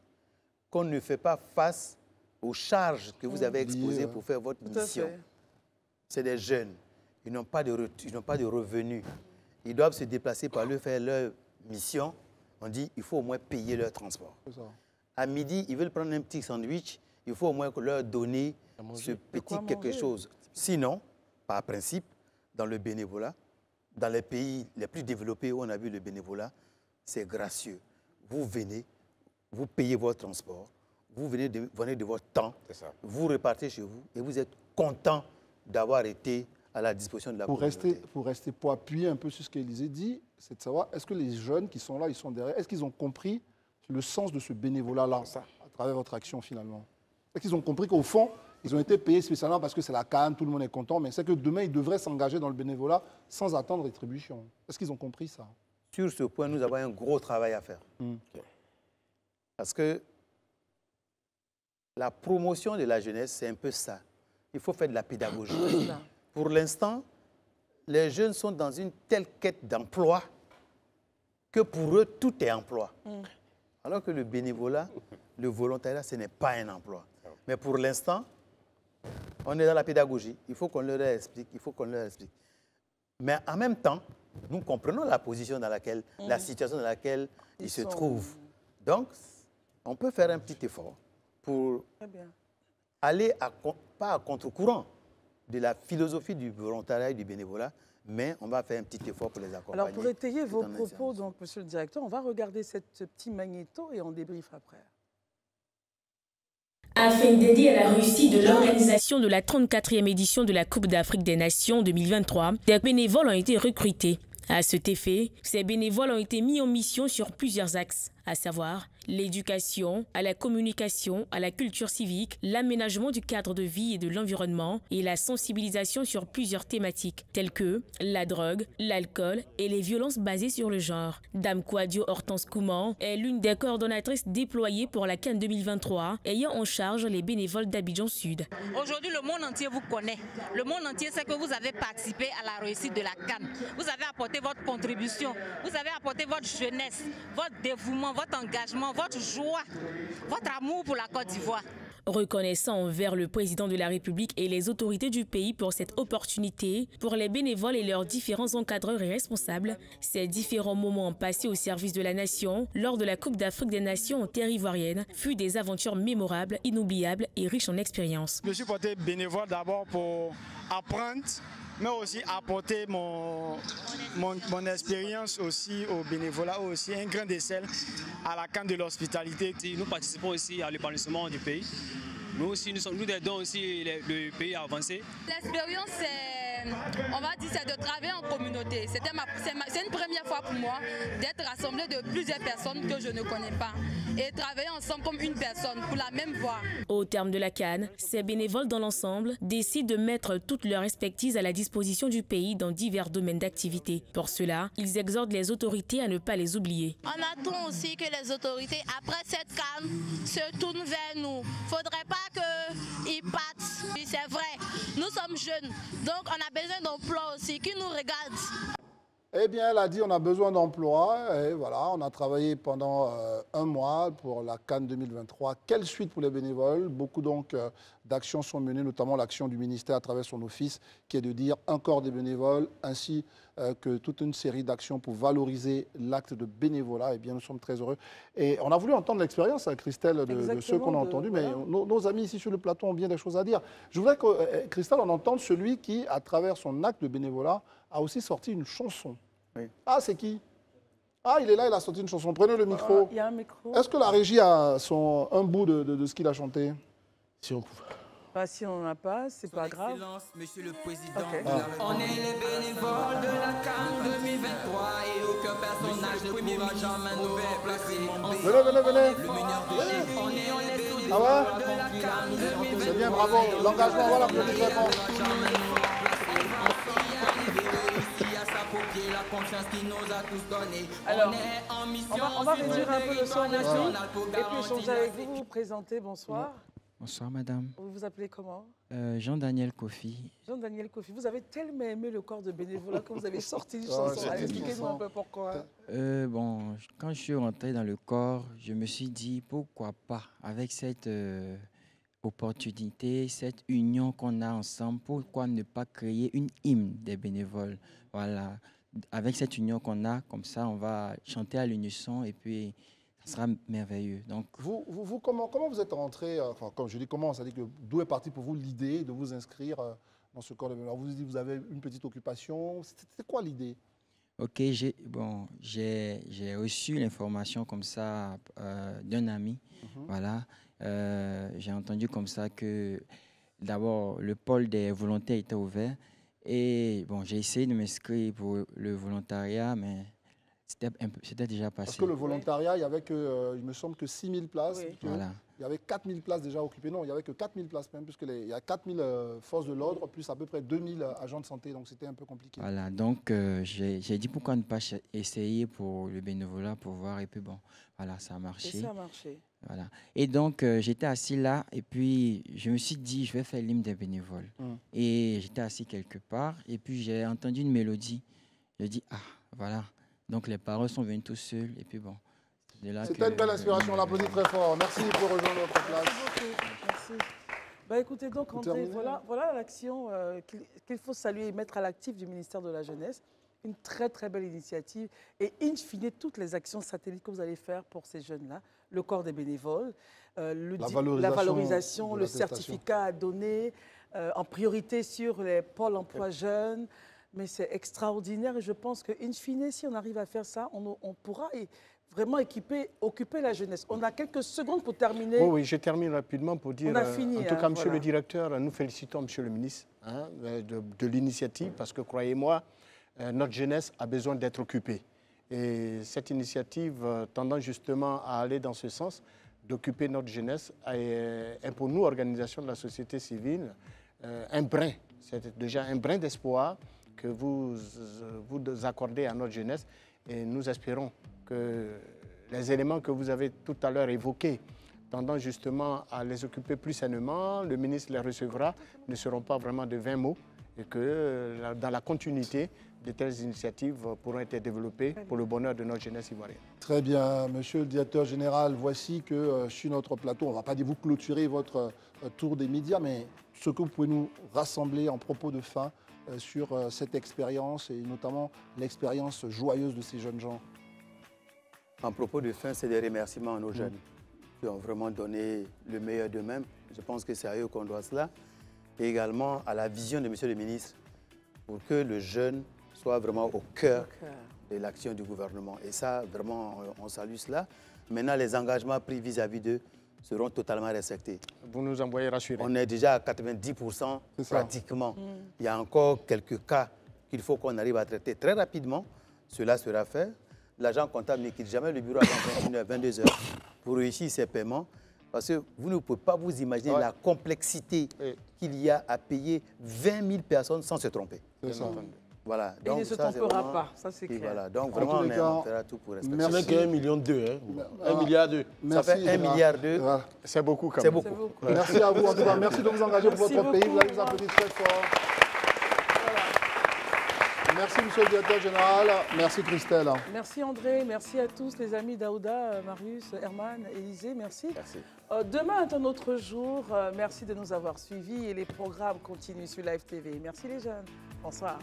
I: qu'on ne fait pas face aux charges que vous avez exposées pour faire votre mission. C'est des jeunes, ils n'ont pas de revenus. Ils doivent se déplacer pour aller faire leur mission. On dit qu'il faut au moins payer leur transport. À midi, ils veulent prendre un petit sandwich, il faut au moins leur donner ce petit quelque chose. Sinon, par principe, dans le bénévolat, dans les pays les plus développés où on a vu le bénévolat, c'est gracieux. Vous venez, vous payez votre transport, vous venez de votre temps, vous repartez chez vous et vous êtes content d'avoir été à la disposition de la communauté.
A: Pour appuyer un peu sur ce qu'Élisée dit, c'est de savoir, est-ce que les jeunes qui sont là, ils sont derrière, est-ce qu'ils ont compris le sens de ce bénévolat-là à travers votre action finalement? Est-ce qu'ils ont compris qu'au fond, ils ont été payés spécialement parce que c'est la CAN, tout le monde est content, mais c'est que demain, ils devraient s'engager dans le bénévolat sans attendre rétribution? Est-ce qu'ils ont compris ça?
I: Sur ce point, nous avons un gros travail à faire. Parce que la promotion de la jeunesse, c'est un peu ça. Il faut faire de la pédagogie. Pour l'instant, les jeunes sont dans une telle quête d'emploi que pour eux, tout est emploi. Alors que le bénévolat, le volontariat, ce n'est pas un emploi. Mais pour l'instant, on est dans la pédagogie. Il faut qu'on leur explique, Mais en même temps, nous comprenons la position dans laquelle, la situation dans laquelle ils se trouvent. Donc, on peut faire un petit effort pour aller, pas à contre-courant de la philosophie du volontariat et du bénévolat, mais on va faire un petit effort pour les accompagner.
B: Alors, pour étayer vos propos, donc, monsieur le directeur, on va regarder ce petit magnéto et on débriefe après.
J: Afin d'aider à la réussite de l'organisation de la 34e édition de la Coupe d'Afrique des Nations 2023, des bénévoles ont été recrutés. À cet effet, ces bénévoles ont été mis en mission sur plusieurs axes, à savoir l'éducation, à la communication, à la culture civique, l'aménagement du cadre de vie et de l'environnement et la sensibilisation sur plusieurs thématiques telles que la drogue, l'alcool et les violences basées sur le genre. Dame Kouadio Hortense Kouman est l'une des coordonnatrices déployées pour la CAN 2023, ayant en charge les bénévoles d'Abidjan Sud.
K: Aujourd'hui, le monde entier vous connaît. Le monde entier sait que vous avez participé à la réussite de la CAN. Vous avez apporté votre contribution, vous avez apporté votre jeunesse, votre dévouement, votre engagement, votre joie, votre amour pour la Côte d'Ivoire.
J: Reconnaissant envers le président de la République et les autorités du pays pour cette opportunité, pour les bénévoles et leurs différents encadreurs et responsables, ces différents moments passés au service de la nation lors de la Coupe d'Afrique des Nations en terre ivoirienne furent des aventures mémorables, inoubliables et riches en expérience.
L: Je suis porté bénévole d'abord pour apprendre, mais aussi apporter mon expérience aussi au bénévolat, aussi un grain de sel à la canne de l'hospitalité.
M: Nous participons aussi à l'épanouissement du pays. Nous aussi, nous aidons aussi le pays à avancer.
N: L'expérience, on va dire, c'est de travailler en communauté. C'est une première fois pour moi d'être rassemblé de plusieurs personnes que je ne connais pas et travailler ensemble comme une personne pour la même voie.
J: Au terme de la CAN, ces bénévoles dans l'ensemble décident de mettre toute leur expertise à la disposition du pays dans divers domaines d'activité. Pour cela, ils exhortent les autorités à ne pas les oublier.
O: On attend aussi que les autorités, après cette CAN, se tournent vers nous. Il ne faudrait pas qu'ils partent. C'est vrai, nous sommes jeunes, donc on a besoin d'emploi aussi, qui nous regardent.
A: Eh bien, elle a dit on a besoin d'emploi. Et voilà, on a travaillé pendant un mois pour la CAN 2023. Quelle suite pour les bénévoles? Beaucoup donc d'actions sont menées, notamment l'action du ministère à travers son office, qui est de dire un corps des bénévoles, ainsi que toute une série d'actions pour valoriser l'acte de bénévolat. Eh bien, nous sommes très heureux. Et on a voulu entendre l'expérience, Christelle, de ceux qu'on a entendus, mais nos amis ici sur le plateau ont bien des choses à dire. Je voudrais que, Christelle, on entende celui qui, à travers son acte de bénévolat, a aussi sorti une chanson. Oui. Ah, c'est qui? Ah, il est là, il a sorti une chanson. Prenez le micro.
B: Il y a un micro.
A: Est-ce que la régie a un bout de ce qu'il a chanté?
C: Si on pouvait.
B: Bah, si on n'en a pas, c'est pas grave.
P: Monsieur le Président,
B: okay.
P: On est les bénévoles de la CAN 2023 et aucun personnage ne pourra jamais nous remplacer.
A: Venez.
P: On est les bénévoles
A: de
P: la CAN 2023.
A: C'est bien, bravo. L'engagement, voilà, pour les vraiment.
P: La confiance qui nous a tous donné.
B: Alors, on va réduire un peu le son de et puis échanger avec vous. Vous vous présentez, bonsoir.
Q: Bonsoir madame.
B: Vous vous appelez comment?
Q: Jean-Daniel Kofi.
B: Jean-Daniel Kofi, vous avez tellement aimé le corps de bénévolat que vous avez sorti une chanson. Expliquez-nous un peu pourquoi.
Q: Bon, quand je suis rentré dans le corps, je me suis dit pourquoi pas, avec cette opportunité, cette union qu'on a ensemble, pourquoi ne pas créer une hymne des bénévoles? Voilà, avec cette union qu'on a, comme ça, on va chanter à l'unisson et puis ça sera merveilleux. Donc,
A: vous comment vous êtes rentré, enfin, comme je dis comment, ça veut dire que d'où est partie pour vous l'idée de vous inscrire dans ce corps de bénévolat? Vous dites vous avez une petite occupation, c'est quoi l'idée?
Q: Ok, j'ai reçu l'information comme ça d'un ami, voilà. J'ai entendu comme ça que d'abord le pôle des volontaires était ouvert et bon, j'ai essayé de m'inscrire pour le volontariat, mais c'était déjà passé.
A: Parce que le volontariat, il y avait que, il me semble que 6 000 places.
Q: Oui. Voilà.
A: Il y avait 4 000 places déjà occupées. Non, il n'y avait que 4 000 places même, puisqu'il y a 4 000 forces de l'ordre, plus à peu près 2 000 agents de santé. Donc, c'était un peu compliqué.
Q: Voilà, donc j'ai dit pourquoi ne pas essayer pour le bénévolat, pour voir. Et puis bon, voilà, ça a marché.
B: Et ça a marché.
Q: Voilà. Et donc, j'étais assis là, et puis je me suis dit, je vais faire l'hymne des bénévoles. Et j'étais assis quelque part, et puis j'ai entendu une mélodie. Je dis, ah, voilà. Donc, les paroles sont venues tout seules, et puis bon.
A: C'était une belle inspiration, on l'applaudit très fort. Merci pour rejoindre notre place.
B: Merci beaucoup. Merci. Bah, écoutez, donc, André, voilà l'action qu'il faut saluer et mettre à l'actif du ministère de la Jeunesse. Une très, très belle initiative. Et in fine, toutes les actions satellites que vous allez faire pour ces jeunes-là, le corps des bénévoles, la valorisation, le certificat à donner, en priorité sur les pôles emploi jeunes. Mais c'est extraordinaire et je pense qu'in fine, si on arrive à faire ça, on pourra vraiment occuper la jeunesse. On a quelques secondes pour terminer.
D: Oui, je termine rapidement pour dire,
B: on a fini,
D: en tout cas, monsieur le directeur, nous félicitons monsieur le ministre de l'initiative parce que, croyez-moi, notre jeunesse a besoin d'être occupée. Et cette initiative tendant justement à aller dans ce sens, d'occuper notre jeunesse, est pour nous, organisation de la société civile, un brin. C'est déjà un brin d'espoir que vous accordez à notre jeunesse et nous espérons que les éléments que vous avez tout à l'heure évoqués, tendant justement à les occuper plus sainement, le ministre les recevra, ne seront pas vraiment de 20 mots et que dans la continuité, de telles initiatives pourront être développées pour le bonheur de notre jeunesse ivoirienne.
A: Très bien, monsieur le directeur général, voici que sur notre plateau, on ne va pas dire vous clôturer votre tour des médias, mais ce que vous pouvez nous rassembler en propos de fin sur cette expérience et notamment l'expérience joyeuse de ces jeunes gens.
I: En propos de fin, c'est des remerciements à nos jeunes qui ont vraiment donné le meilleur d'eux-mêmes. Je pense que c'est à eux qu'on doit cela. Et également à la vision de monsieur le ministre pour que le jeune soit vraiment au cœur de l'action du gouvernement. Et ça, vraiment, on salue cela. Maintenant, les engagements pris vis-à-vis d'eux seront totalement respectés.
D: Vous nous envoyez rassurer.
I: On est déjà à 90% pratiquement. Il y a encore quelques cas qu'il faut qu'on arrive à traiter très rapidement. Cela sera fait. L'agent comptable ne quitte jamais le bureau avant 21h, 22h pour réussir ses paiements. Parce que vous ne pouvez pas vous imaginer la complexité qu'il y a à payer 20 000 personnes sans se tromper. Voilà.
B: Donc, il ne se trompera pas, ça c'est clair.
I: Voilà. Donc vraiment, on fera tout pour respecter.
C: Merci. C'est 1,2 million, hein. 1,2 milliard.
I: Ça fait 1,2 milliard.
D: C'est beaucoup quand
I: même.
D: C'est beaucoup.
A: Merci à vous, en tout cas. Merci de vous engager pour votre pays. Vous allez vous applaudir très fort. Merci, monsieur le directeur général. Merci, Christelle.
B: Merci, André. Merci à tous, les amis d'Aouda, Marius, Herman, Élisée. Merci. Demain est un autre jour. Merci de nous avoir suivis et les programmes continuent sur Live TV. Merci, les jeunes. Bonsoir.